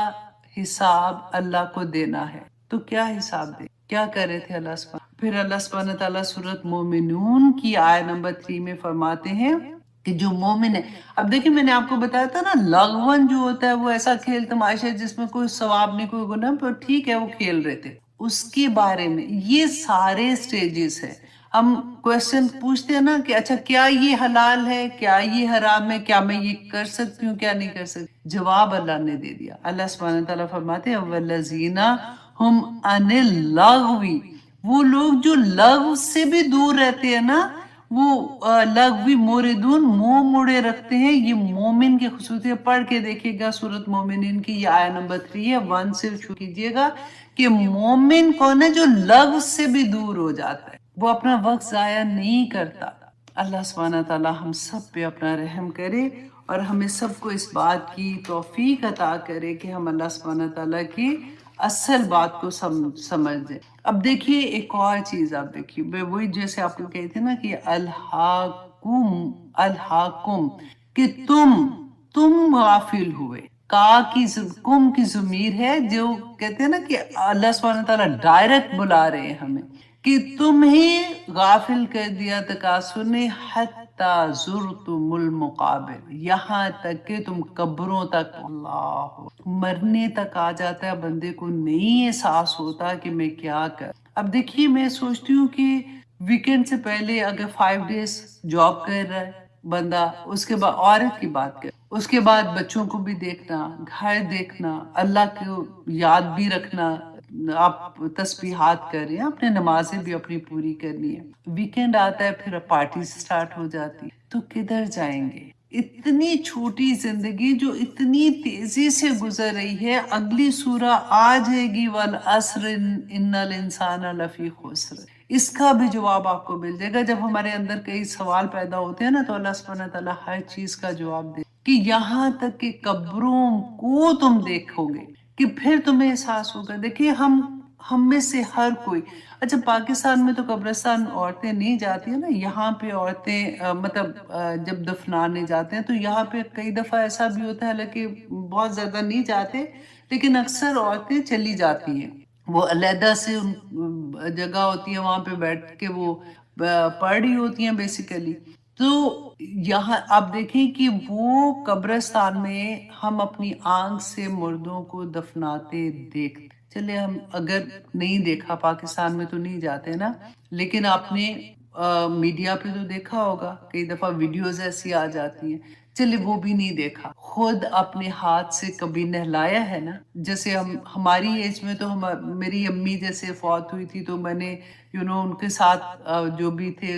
حساب اللہ کو دینا ہے، تو کیا حساب دیں؟ کیا کر رہے تھے اللہ سبحانہ؟ پھر اللہ سبحانہ تعالیٰ سورۃ مومنون کی آیہ نمبر 3 میں فرماتے ہیں کہ جو مومن ہے، اب دیکھیں میں نے آپ کو بتایا تھا نا لغون جو ہوتا ہے وہ ایسا کھیل تماشا ہے جس میں کوئی ثواب نہیں کوئی گناہ، پر ٹھیک ہے وہ کھیل رہے تھے، اس کے بارے میں یہ سارے سٹیجز ہیں۔ ہم کوشچن پوچھتے ہیں نا کہ اچھا کیا یہ حلال ہے، کیا یہ حرام ہے، کیا میں یہ کر سکتی ہوں، کیا نہیں کر سکتی؟ جواب اللہ نے دے دیا۔ اللہ سبحانہ تعالیٰ فرماتے ہیں وَالَّذِينَ هُمْ عَنِ اللَّغْوِ، وہ لوگ جو لغو سے بھی دور رہتے ہیں نا، وہ لغوی موردون، منہ موڑے رکھتے ہیں۔ یہ مومن کی خصوصیت، پڑھ کے دیکھیے گا سورۃ مومنین کی، یہ آیہ نمبر 3 ہے، 1 سے شروع کیجئے گا کہ مومن کون ہے؟ جو لغو سے بھی دور ہو جاتا ہے، وہ اپنا وقت ضائع نہیں کرتا۔ اللہ سبحانہ تعالیٰ ہم سب پہ اپنا رحم کرے اور ہمیں سب کو اس بات کی توفیق عطا کرے کہ ہم اللہ سبحانہ تعالیٰ کی اصل بات کو سمجھ دیں۔ اب دیکھیے ایک اور چیز، آپ دیکھیے وہی جیسے آپ کو کہتے ہیں نا کہ الحاکم کہ تم غافل ہوئے، کم کی ضمیر ہے، جو کہتے ہیں نا کہ اللہ سبحانہ تعالیٰ ڈائریکٹ بلا رہے ہیں ہمیں کہ تمہیں غافل کر دیا تکاثر نے، حتی زرتم المقابر، یہاں تک کہ تم قبروں تک، اللہ مرنے تک آ جاتا ہے بندے کو، نہیں احساس ہوتا کہ میں کیا کر۔ اب دیکھیے میں سوچتی ہوں کہ ویکنڈ سے پہلے اگر 5 days جاب کر رہا ہے بندہ، اس کے بعد عورت کی بات کر، اس کے بعد بچوں کو بھی دیکھنا، گھر دیکھنا، اللہ کو یاد بھی رکھنا، آپ تسبیحات کر رہے ہیں، اپنے نمازیں بھی اپنی پوری کرنی ہے، ویکنڈ آتا ہے پھر پارٹی سٹارٹ ہو جاتی، تو کدھر جائیں گے؟ اتنی چھوٹی زندگی جو اتنی تیزی سے گزر رہی ہے، اگلی سورہ آ جائے گی والعصر ان الانسان لفی خسر، اس کا بھی جواب آپ کو مل جائے گا۔ جب ہمارے اندر کئی سوال پیدا ہوتے ہیں نا تو اللہ سبحانہ تعالیٰ ہر چیز کا جواب دے۔ کہ یہاں تک کہ قبروں کو تم دیکھو گے کہ پھر تمہیں احساس ہوگا. دیکھیے ہم میں سے ہر کوئی، اچھا پاکستان میں تو قبرستان عورتیں نہیں جاتی ہیں نا، یہاں پہ عورتیں مطلب جب دفنانے جاتے ہیں تو یہاں پہ کئی دفعہ ایسا بھی ہوتا ہے، حالانکہ بہت زیادہ نہیں جاتے لیکن اکثر عورتیں چلی جاتی ہیں. وہ علیحدہ سے جگہ ہوتی ہے، وہاں پہ بیٹھ کے وہ پڑھ رہی ہوتی ہیں بیسیکلی. تو یہاں آپ دیکھیں کہ وہ قبرستان میں ہم اپنی آنکھ سے مردوں کو دفناتے دیکھتے. چلے ہم اگر نہیں دیکھا، پاکستان میں تو نہیں جاتے نا، لیکن آپ نے میڈیا پہ تو دیکھا ہوگا، کئی دفعہ ویڈیوز ایسی آ جاتی ہیں. چلے وہ بھی نہیں دیکھا، خود اپنے ہاتھ سے کبھی نہلایا ہے نا. جیسے ہماری ایج میں تو میری امی جیسے فوت ہوئی تھی تو میں نے ان کے ساتھ جو بھی تھے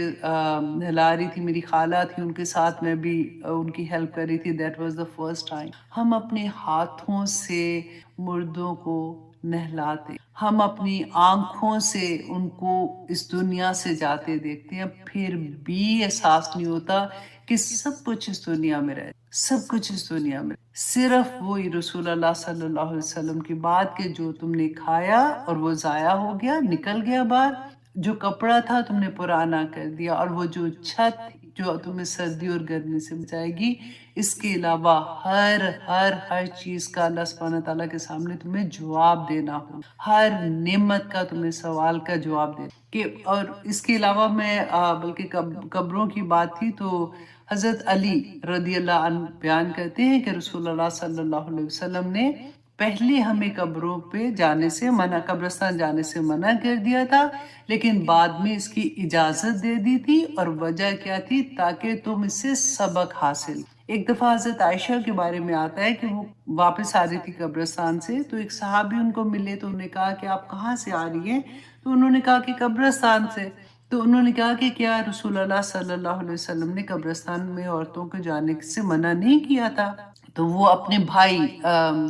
نہلا رہی تھی، میری خالہ تھی، ان کے ساتھ میں بھی ان کی ہیلپ کر رہی تھی. That was the first time ہم اپنے ہاتھوں سے مردوں کو نہلاتے، ہم اپنی آنکھوں سے ان کو اس دنیا سے جاتے دیکھتے ہیں، پھر بھی احساس نہیں ہوتا کہ سب کچھ اس دنیا میں رہے، سب کچھ اس دنیا میں صرف وہی رسول اللہ صلی اللہ علیہ وسلم کی بات کہ جو تم نے کھایا اور وہ ضائع ہو گیا، نکل گیا باہر، جو کپڑا تھا تم نے پرانا کر دیا، اور وہ جو چھت جو تمہیں سردی اور گرمی سے بچائے گی، اس کے علاوہ ہر چیز کا اللہ سبحانہ تعالیٰ کے سامنے تمہیں جواب دینا ہو، ہر نعمت کا تمہیں سوال کا جواب دینا کہ. اور اس کے علاوہ میں بلکہ قبروں کی بات تھی تو حضرت علی رضی اللہ عنہ بیان کرتے ہیں کہ رسول اللہ صلی اللہ علیہ وسلم نے پہلے ہمیں قبروں پہ جانے سے منع، قبرستان جانے سے منع کر دیا تھا، لیکن بعد میں اس کی اجازت دے دی تھی. اور وجہ کیا تھی؟ تاکہ تم اس سے سبق حاصل. ایک دفعہ حضرت عائشہ کے بارے میں آتا ہے کہ وہ واپس آ رہی تھی قبرستان سے، تو ایک صحابی ان کو ملے تو انہوں نے کہا کہ آپ کہاں سے آ رہی ہیں؟ تو انہوں نے کہا کہ قبرستان سے. تو انہوں نے کہا کہ کیا رسول اللہ صلی اللہ علیہ وسلم نے قبرستان میں عورتوں کو جانے سے منع نہیں کیا تھا؟ تو وہ اپنے بھائی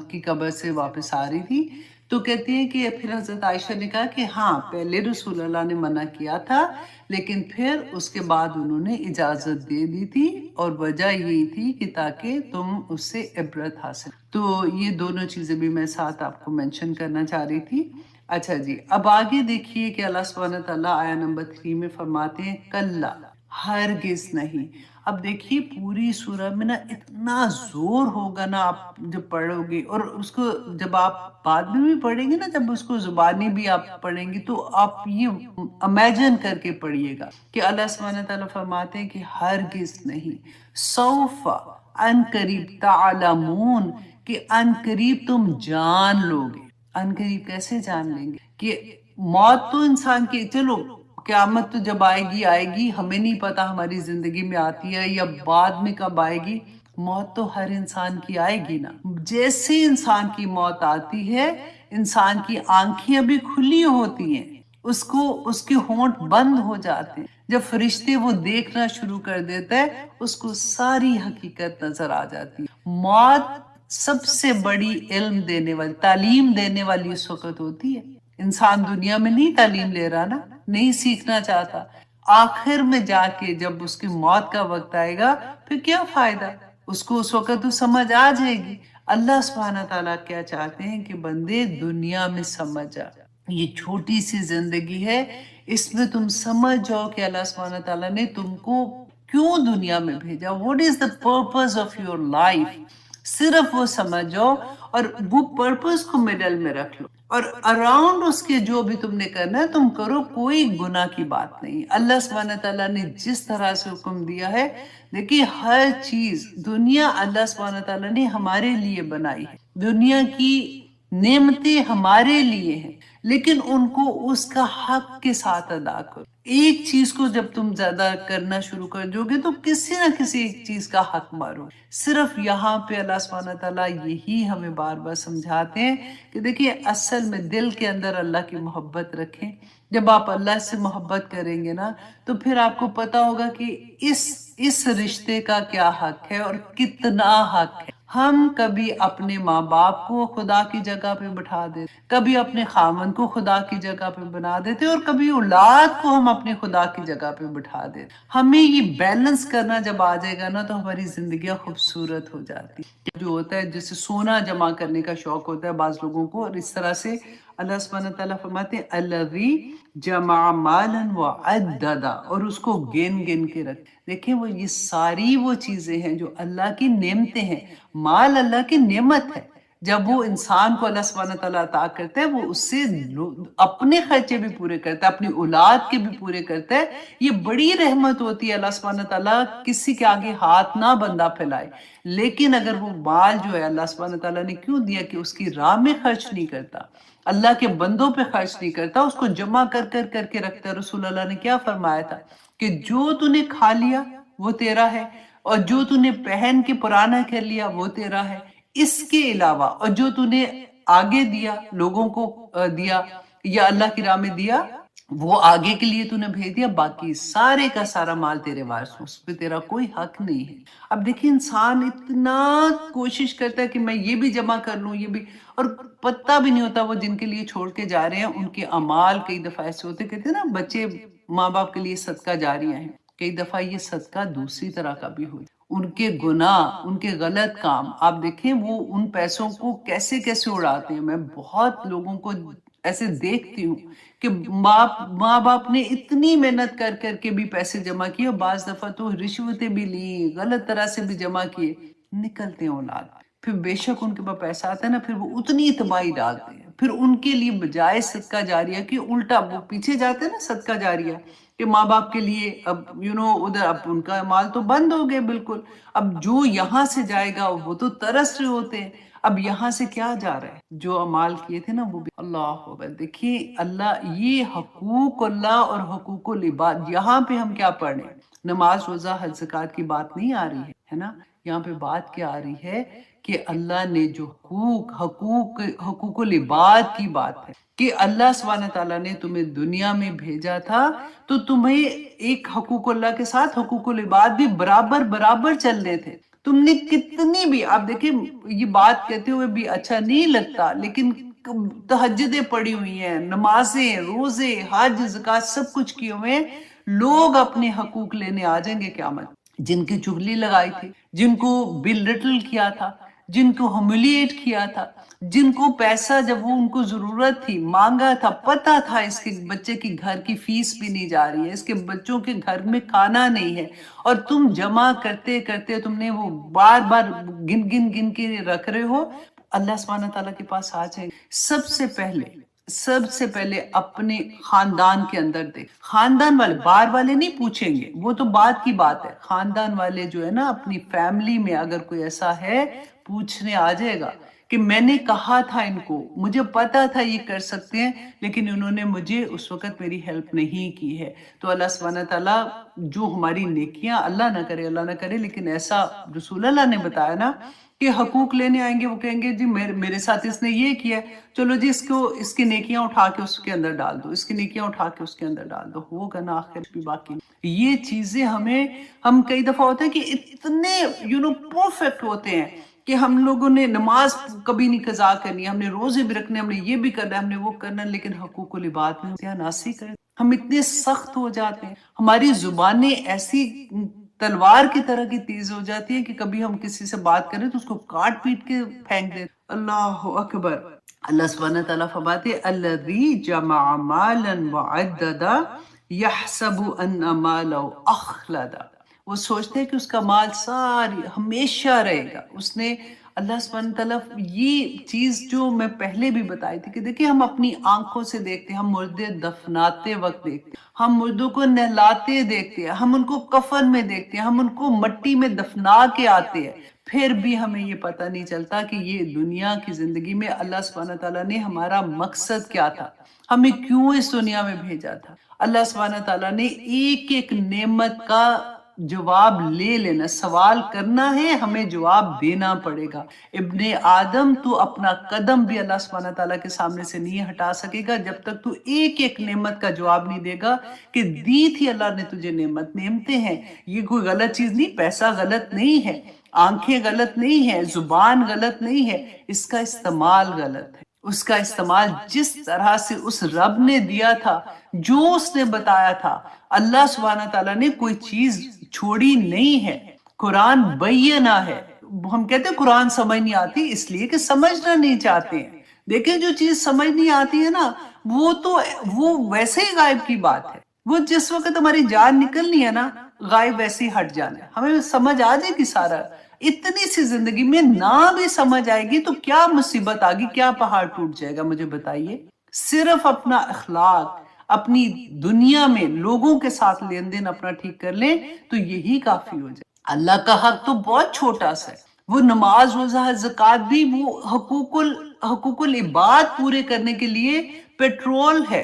کی قبر سے واپس آ رہی تھی تو کہتے ہیں کہ پھر حضرت عائشہ نے کہا کہ ہاں پہلے رسول اللہ نے منع کیا تھا، لیکن پھر اس کے بعد انہوں نے اجازت دے دی تھی، اور وجہ یہی تھی کہ تاکہ تم اس سے عبرت حاصل. تو یہ دونوں چیزیں بھی میں ساتھ آپ کو مینشن کرنا چاہ رہی تھی. اچھا جی، اب آگے دیکھیے کہ اللہ سبحانہ تعالیٰ آیا نمبر 3 میں فرماتے ہیں کلا، ہرگز نہیں. اب دیکھیے پوری سورہ میں نا اتنا زور ہوگا نا، آپ جب پڑھو گے اور اس کو جب آپ بعد میں بھی پڑھیں گے نا، جب اس کو زبانی بھی آپ پڑھیں گے تو آپ یہ امیجن کر کے پڑھیے گا کہ اللہ سبحانہ تعالیٰ فرماتے ہیں کہ ہرگز نہیں، سوف ان قریب تعلمون، کہ ان قریب تم جان لو گے. ان قریب کیسے جان لیں گے کہ موت تو انسان کی، چلو قیامت تو جب آئے گی ہمیں نہیں پتا ہماری زندگی میں آتی ہے یا بعد میں کب آئے گی. موت تو ہر انسان کی آئے گی نا. جیسے انسان کی موت آتی ہے، انسان کی آنکھیں ابھی کھلی ہوتی ہیں، اس کے ہونٹ بند ہو جاتے ہیں. جب فرشتے وہ دیکھنا شروع کر دیتا ہے، اس کو ساری حقیقت نظر آ جاتی ہے. موت سب سے بڑی علم دینے والی، تعلیم دینے والی اس وقت ہوتی ہے. انسان دنیا میں نہیں تعلیم لے رہا نا، نہیں سیکھنا چاہتا. آخر میں جا کے جب اس کی موت کا وقت آئے گا پھر کیا فائدہ، اس کو اس وقت تو سمجھ آ جائے گی. اللہ سبحانہ تعالیٰ کیا چاہتے ہیں کہ بندے دنیا میں سمجھ جا، یہ چھوٹی سی زندگی ہے، اس میں تم سمجھ جاؤ کہ اللہ سبحانہ تعالیٰ نے تم کو کیوں دنیا میں بھیجا، what is the purpose of your life. صرف وہ سمجھ جاؤ اور وہ پرپس کو مڈل میں رکھ لو، اور اراؤنڈ اس کے جو بھی تم نے کرنا ہے تم کرو، کوئی گناہ کی بات نہیں. اللہ سبحانہ تعالیٰ نے جس طرح سے حکم دیا ہے، دیکھیے ہر چیز دنیا اللہ سبحانہ تعالیٰ نے ہمارے لیے بنائی ہے، دنیا کی نعمتیں ہمارے لیے ہیں، لیکن ان کو اس کا حق کے ساتھ ادا کرو. ایک چیز کو جب تم زیادہ کرنا شروع کر دو گے تو کسی نہ کسی ایک چیز کا حق مارو. صرف یہاں پہ اللہ سبحانہ تعالیٰ یہی ہمیں بار بار سمجھاتے ہیں کہ دیکھیے اصل میں دل کے اندر اللہ کی محبت رکھیں. جب آپ اللہ سے محبت کریں گے نا تو پھر آپ کو پتا ہوگا کہ اس رشتے کا کیا حق ہے اور کتنا حق ہے. ہم کبھی اپنے ماں باپ کو خدا کی جگہ پہ بٹھا دیتے، کبھی اپنے خاوند کو خدا کی جگہ پہ بنا دیتے، اور کبھی اولاد کو ہم اپنے خدا کی جگہ پہ بٹھا دیتے۔ ہمیں یہ بیلنس کرنا جب آ جائے گا نا تو ہماری زندگیاں خوبصورت ہو جاتی ہیں۔ جو ہوتا ہے جیسے سونا جمع کرنے کا شوق ہوتا ہے بعض لوگوں کو، اور اس طرح سے اللہ سبحانہ تعالیٰ فرماتے ہیں الذی جمع مالا وعددا، اور اس کو گن گن کے رکھ۔ دیکھیں یہ ساری وہ چیزیں ہیں جو اللہ کی نعمتیں ہیں۔ مال اللہ کی نعمت ہے، جب وہ انسان کو اللہ سبحانہ تعالیٰ عطا کرتا ہے وہ اس سے اپنے خرچے بھی پورے کرتا ہے، اپنی اولاد کے بھی پورے کرتا ہے۔ یہ بڑی رحمت ہوتی ہے اللہ سبحانہ تعالیٰ کسی کے آگے ہاتھ نہ بندہ پھیلائے، لیکن اگر وہ مال جو ہے اللہ سبحانہ تعالیٰ نے کیوں دیا کہ اس کی راہ میں خرچ نہیں کرتا، اللہ کے بندوں پہ خرچ نہیں کرتا، اس کو جمع کر کر کر کے رکھتا ہے۔ رسول اللہ نے کیا فرمایا تھا کہ جو تو نے کھا لیا وہ تیرا ہے، اور جو تو نے پہن کے پرانا کر لیا وہ تیرا ہے، اس کے علاوہ اور جو تو نے آگے دیا، لوگوں کو دیا یا اللہ کی راہ میں دیا، وہ آگے کے لیے تو نے بھیج دیا، باقی سارے کا سارا مال تیرے وارث ہوں، اس پہ تیرا کوئی حق نہیں ہے۔ اب دیکھیں انسان اتنا کوشش کرتا ہے کہ میں یہ بھی جمع کر لوں، یہ بھی، اور پتہ بھی نہیں ہوتا وہ جن کے لیے چھوڑ کے جا رہے ہیں ان کے اعمال کئی دفعہ ایسے ہوتے، کہتے ہیں نا بچے ماں باپ کے لیے صدقہ جاریہ ہیں، کئی دفعہ یہ صدقہ دوسری طرح کا بھی ہوتا ہے۔ ان کے گناہ، ان کے غلط کام، آپ دیکھیں وہ ان پیسوں کو کیسے کیسے اڑاتے ہیں۔ میں بہت لوگوں کو ایسے دیکھتی ہوں کہ ماں باپ نے اتنی محنت کر کر کے بھی پیسے جمع کیے، اور بعض دفعہ تو رشوتیں بھی لی، غلط طرح سے بھی جمع کیے، نکلتے ہیں اولاد، پھر بے شک ان کے پاس پیسہ آتا ہے نا، پھر وہ اتنی تباہی ڈالتے ہیں، پھر ان کے لیے بجائے صدقہ جاریہ کہ الٹا وہ پیچھے جاتے ہیں نا صدقہ جاریہ کہ ماں باپ کے لیے، اب ادھر اب ان کا مال تو بند ہو گئے بالکل، اب جو یہاں سے جائے گا وہ تو ترس رہے ہوتے ہیں، اب یہاں سے کیا جا رہا ہے، جو اعمال کیے تھے نا وہ بھی۔ اللہ اکبر، دیکھیے اللہ، یہ حقوق اللہ اور حقوق العباد، یہاں پہ ہم کیا پڑھ رہے ہیں؟ نماز روزہ حج زکوٰۃ کی بات نہیں آ رہی ہے نا، یہاں پہ بات کیا آ رہی ہے کہ اللہ نے جو حقوق العباد کی بات ہے کہ اللہ سبحانہ تعالیٰ نے تمہیں دنیا میں بھیجا تھا تو تمہیں ایک حقوق اللہ کے ساتھ حقوق العباد بھی برابر برابر چلنے تھے۔ تم نے کتنی بھی، آپ دیکھیں یہ بات کہتے ہوئے بھی اچھا نہیں لگتا، لیکن تہجدیں پڑی ہوئی ہیں، نمازیں، روزے، حج، زکوٰۃ سب کچھ کیے ہوئے ہیں، لوگ اپنے حقوق لینے آ جائیں گے قیامت، جن کی چغلی لگائی تھی، جن کو بلٹل کیا تھا، جن کو ہمیلیٹ کیا تھا، جن کو پیسہ جب وہ ان کو ضرورت تھی مانگا تھا، پتا تھا اس کے بچے کی گھر کی فیس بھی نہیں جا رہی ہے، اس کے بچوں کے گھر میں کھانا نہیں ہے، اور تم جمع کرتے کرتے تم نے وہ بار بار گن گن گن کے رکھ رہے ہو، اللہ سبحانہ تعالیٰ کے پاس آ جائیں گے۔ سب سے پہلے اپنے خاندان کے اندر دیکھ، خاندان والے، بار والے نہیں پوچھیں گے، وہ تو بات کی بات ہے، خاندان والے جو ہے نا اپنی فیملی میں اگر کوئی ایسا ہے پوچھنے آ جائے گا کہ میں نے کہا تھا ان کو، مجھے پتا تھا یہ کر سکتے ہیں لیکن انہوں نے مجھے اس وقت میری ہیلپ نہیں کی ہے۔ تو اللہ سبحانہ تعالیٰ جو ہماری نیکیاں، اللہ نہ کرے لیکن ایسا رسول اللہ نے بتایا نا کہ حقوق لینے آئیں گے، وہ کہیں گے جی میرے ساتھ اس نے یہ کیا ہے، چلو جی اس کی نیکیاں اٹھا کے اس کے اندر ڈال دو، اس کی نیکیاں اٹھا کے اس کے اندر ڈال دو، ہوگا نا آخر بھی باقی۔ یہ چیزیں ہم کئی دفعہ ہوتا ہے کہ اتنے پرفیکٹ ہوتے ہیں کہ ہم لوگوں نے نماز کبھی نہیں قضا کرنی، ہم نے روزے بھی رکھنے، ہم نے یہ بھی کرنا، ہم نے وہ کرنا، لیکن حقوق العباد میں کیا ناسی کریں، ہم اتنے سخت ہو جاتے ہیں، ہماری زبانیں ایسی تلوار کی طرح کی تیز ہو جاتی ہے کہ کبھی ہم کسی سے بات کریں تو اس کو کاٹ پیٹ کے پھینک دیں۔ اللہ اکبر، اللہ سبحانہ تعالیٰ فرماتے الذی جمع مالا وعددا یحسب ان مالہ اخلدا، وہ سوچتے ہیں کہ اس کا مال ساری ہمیشہ رہے گا۔ اس نے اللہ سبحانہ تعالیٰ یہ چیز جو میں پہلے بھی بتائی تھی کہ دیکھیں ہم اپنی آنکھوں سے دیکھتے ہیں، ہم مردے دفناتے وقت دیکھتے ہیں، ہم مردوں کو نہلاتے دیکھتے ہیں، ہم ان کو کفن میں دیکھتے ہیں، ہم ان کو مٹی میں دفنا کے آتے ہیں، پھر بھی ہمیں یہ پتہ نہیں چلتا کہ یہ دنیا کی زندگی میں اللہ سبحانہ تعالیٰ نے ہمارا مقصد کیا تھا، ہمیں کیوں اس دنیا میں بھیجا تھا۔ اللہ سبحانہ تعالیٰ نے ایک ایک نعمت کا جواب لے لینا، سوال کرنا ہے، ہمیں جواب دینا پڑے گا۔ ابن آدم تو اپنا قدم بھی اللہ سبحانہ تعالیٰ کے سامنے سے نہیں ہٹا سکے گا جب تک تو ایک ایک نعمت کا جواب نہیں دے گا کہ دی تھی اللہ نے تجھے نعمت، نعمتیں ہیں، یہ کوئی غلط چیز نہیں، پیسہ غلط نہیں ہے، آنکھیں غلط نہیں ہے، زبان غلط نہیں ہے، اس کا استعمال غلط ہے۔ اس کا استعمال جس طرح سے اس رب نے دیا تھا، جو اس نے بتایا تھا، اللہ سبحانہ تعالیٰ نے کوئی چیز چھوڑی نہیں ہے۔ قرآن بینہ ہے۔ ہم کہتے ہیں قرآن سمجھ نہیں آتی، اس لیے کہ سمجھنا نہیں چاہتے ہیں۔ دیکھیں جو چیز سمجھ نہیں آتی ہے نا، وہ ویسے ہی غائب کی بات ہے۔ وہ جس وقت ہماری جان نکلنی ہے نا، غائب ویسے ہی ہٹ جانا ہے، ہمیں سمجھ آ جائے گی سارا۔ اتنی سی زندگی میں نہ بھی سمجھ آئے گی تو کیا مصیبت آگی، کیا پہاڑ ٹوٹ جائے گا، مجھے بتائیے۔ صرف اپنا اخلاق، اپنی دنیا میں لوگوں کے ساتھ لین دین اپنا ٹھیک کر لیں تو یہی کافی ہو جائے۔ اللہ کا حق تو بہت چھوٹا سا ہے، وہ نماز روزہ زکوٰۃ بھی وہ حقوق العباد پورے کرنے کے لیے پیٹرول ہے۔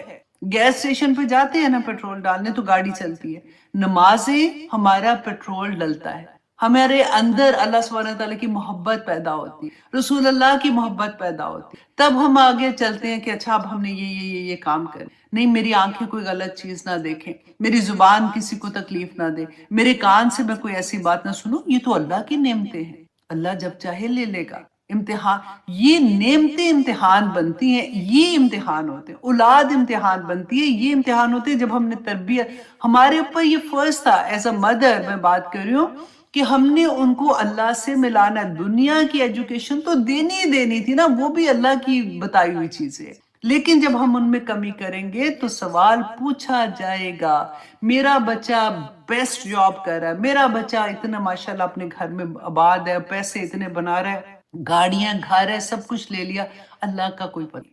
گیس اسٹیشن پہ جاتے ہیں نا پیٹرول ڈالنے تو گاڑی چلتی ہے، نمازیں ہمارا پیٹرول ڈلتا ہے، ہمارے اندر اللہ سبحانہ تعالیٰ کی محبت پیدا ہوتی ہے، رسول اللہ کی محبت پیدا ہوتی ہے، تب ہم آگے چلتے ہیں کہ اچھا اب ہم نے یہ کام کرے، نہیں میری آنکھیں کوئی غلط چیز نہ دیکھیں، میری زبان کسی کو تکلیف نہ دے، میرے کان سے میں کوئی ایسی بات نہ سنوں، یہ تو اللہ کی نعمتیں ہیں، اللہ جب چاہے لے لے گا۔ امتحان، یہ نعمتیں امتحان بنتی ہیں، یہ امتحان ہوتے ہیں، اولاد امتحان بنتی ہے، یہ امتحان ہوتے ہیں جب ہم نے تربیت، ہمارے اوپر یہ فرض تھا ایز اے مدر، میں بات کر رہی ہوں کہ ہم نے ان کو اللہ سے ملانا، دنیا کی ایجوکیشن تو دینی ہی دینی تھی نا، وہ بھی اللہ کی بتائی ہوئی چیز ہے، لیکن جب ہم ان میں کمی کریں گے تو سوال پوچھا جائے گا۔ میرا بچہ بیسٹ جاب کر رہا ہے، میرا بچہ اتنا ماشاءاللہ اپنے گھر میں آباد ہے، پیسے اتنے بنا رہا ہے، گاڑیاں گھر ہے، سب کچھ لے لیا، اللہ کا کوئی پتہ نہیں۔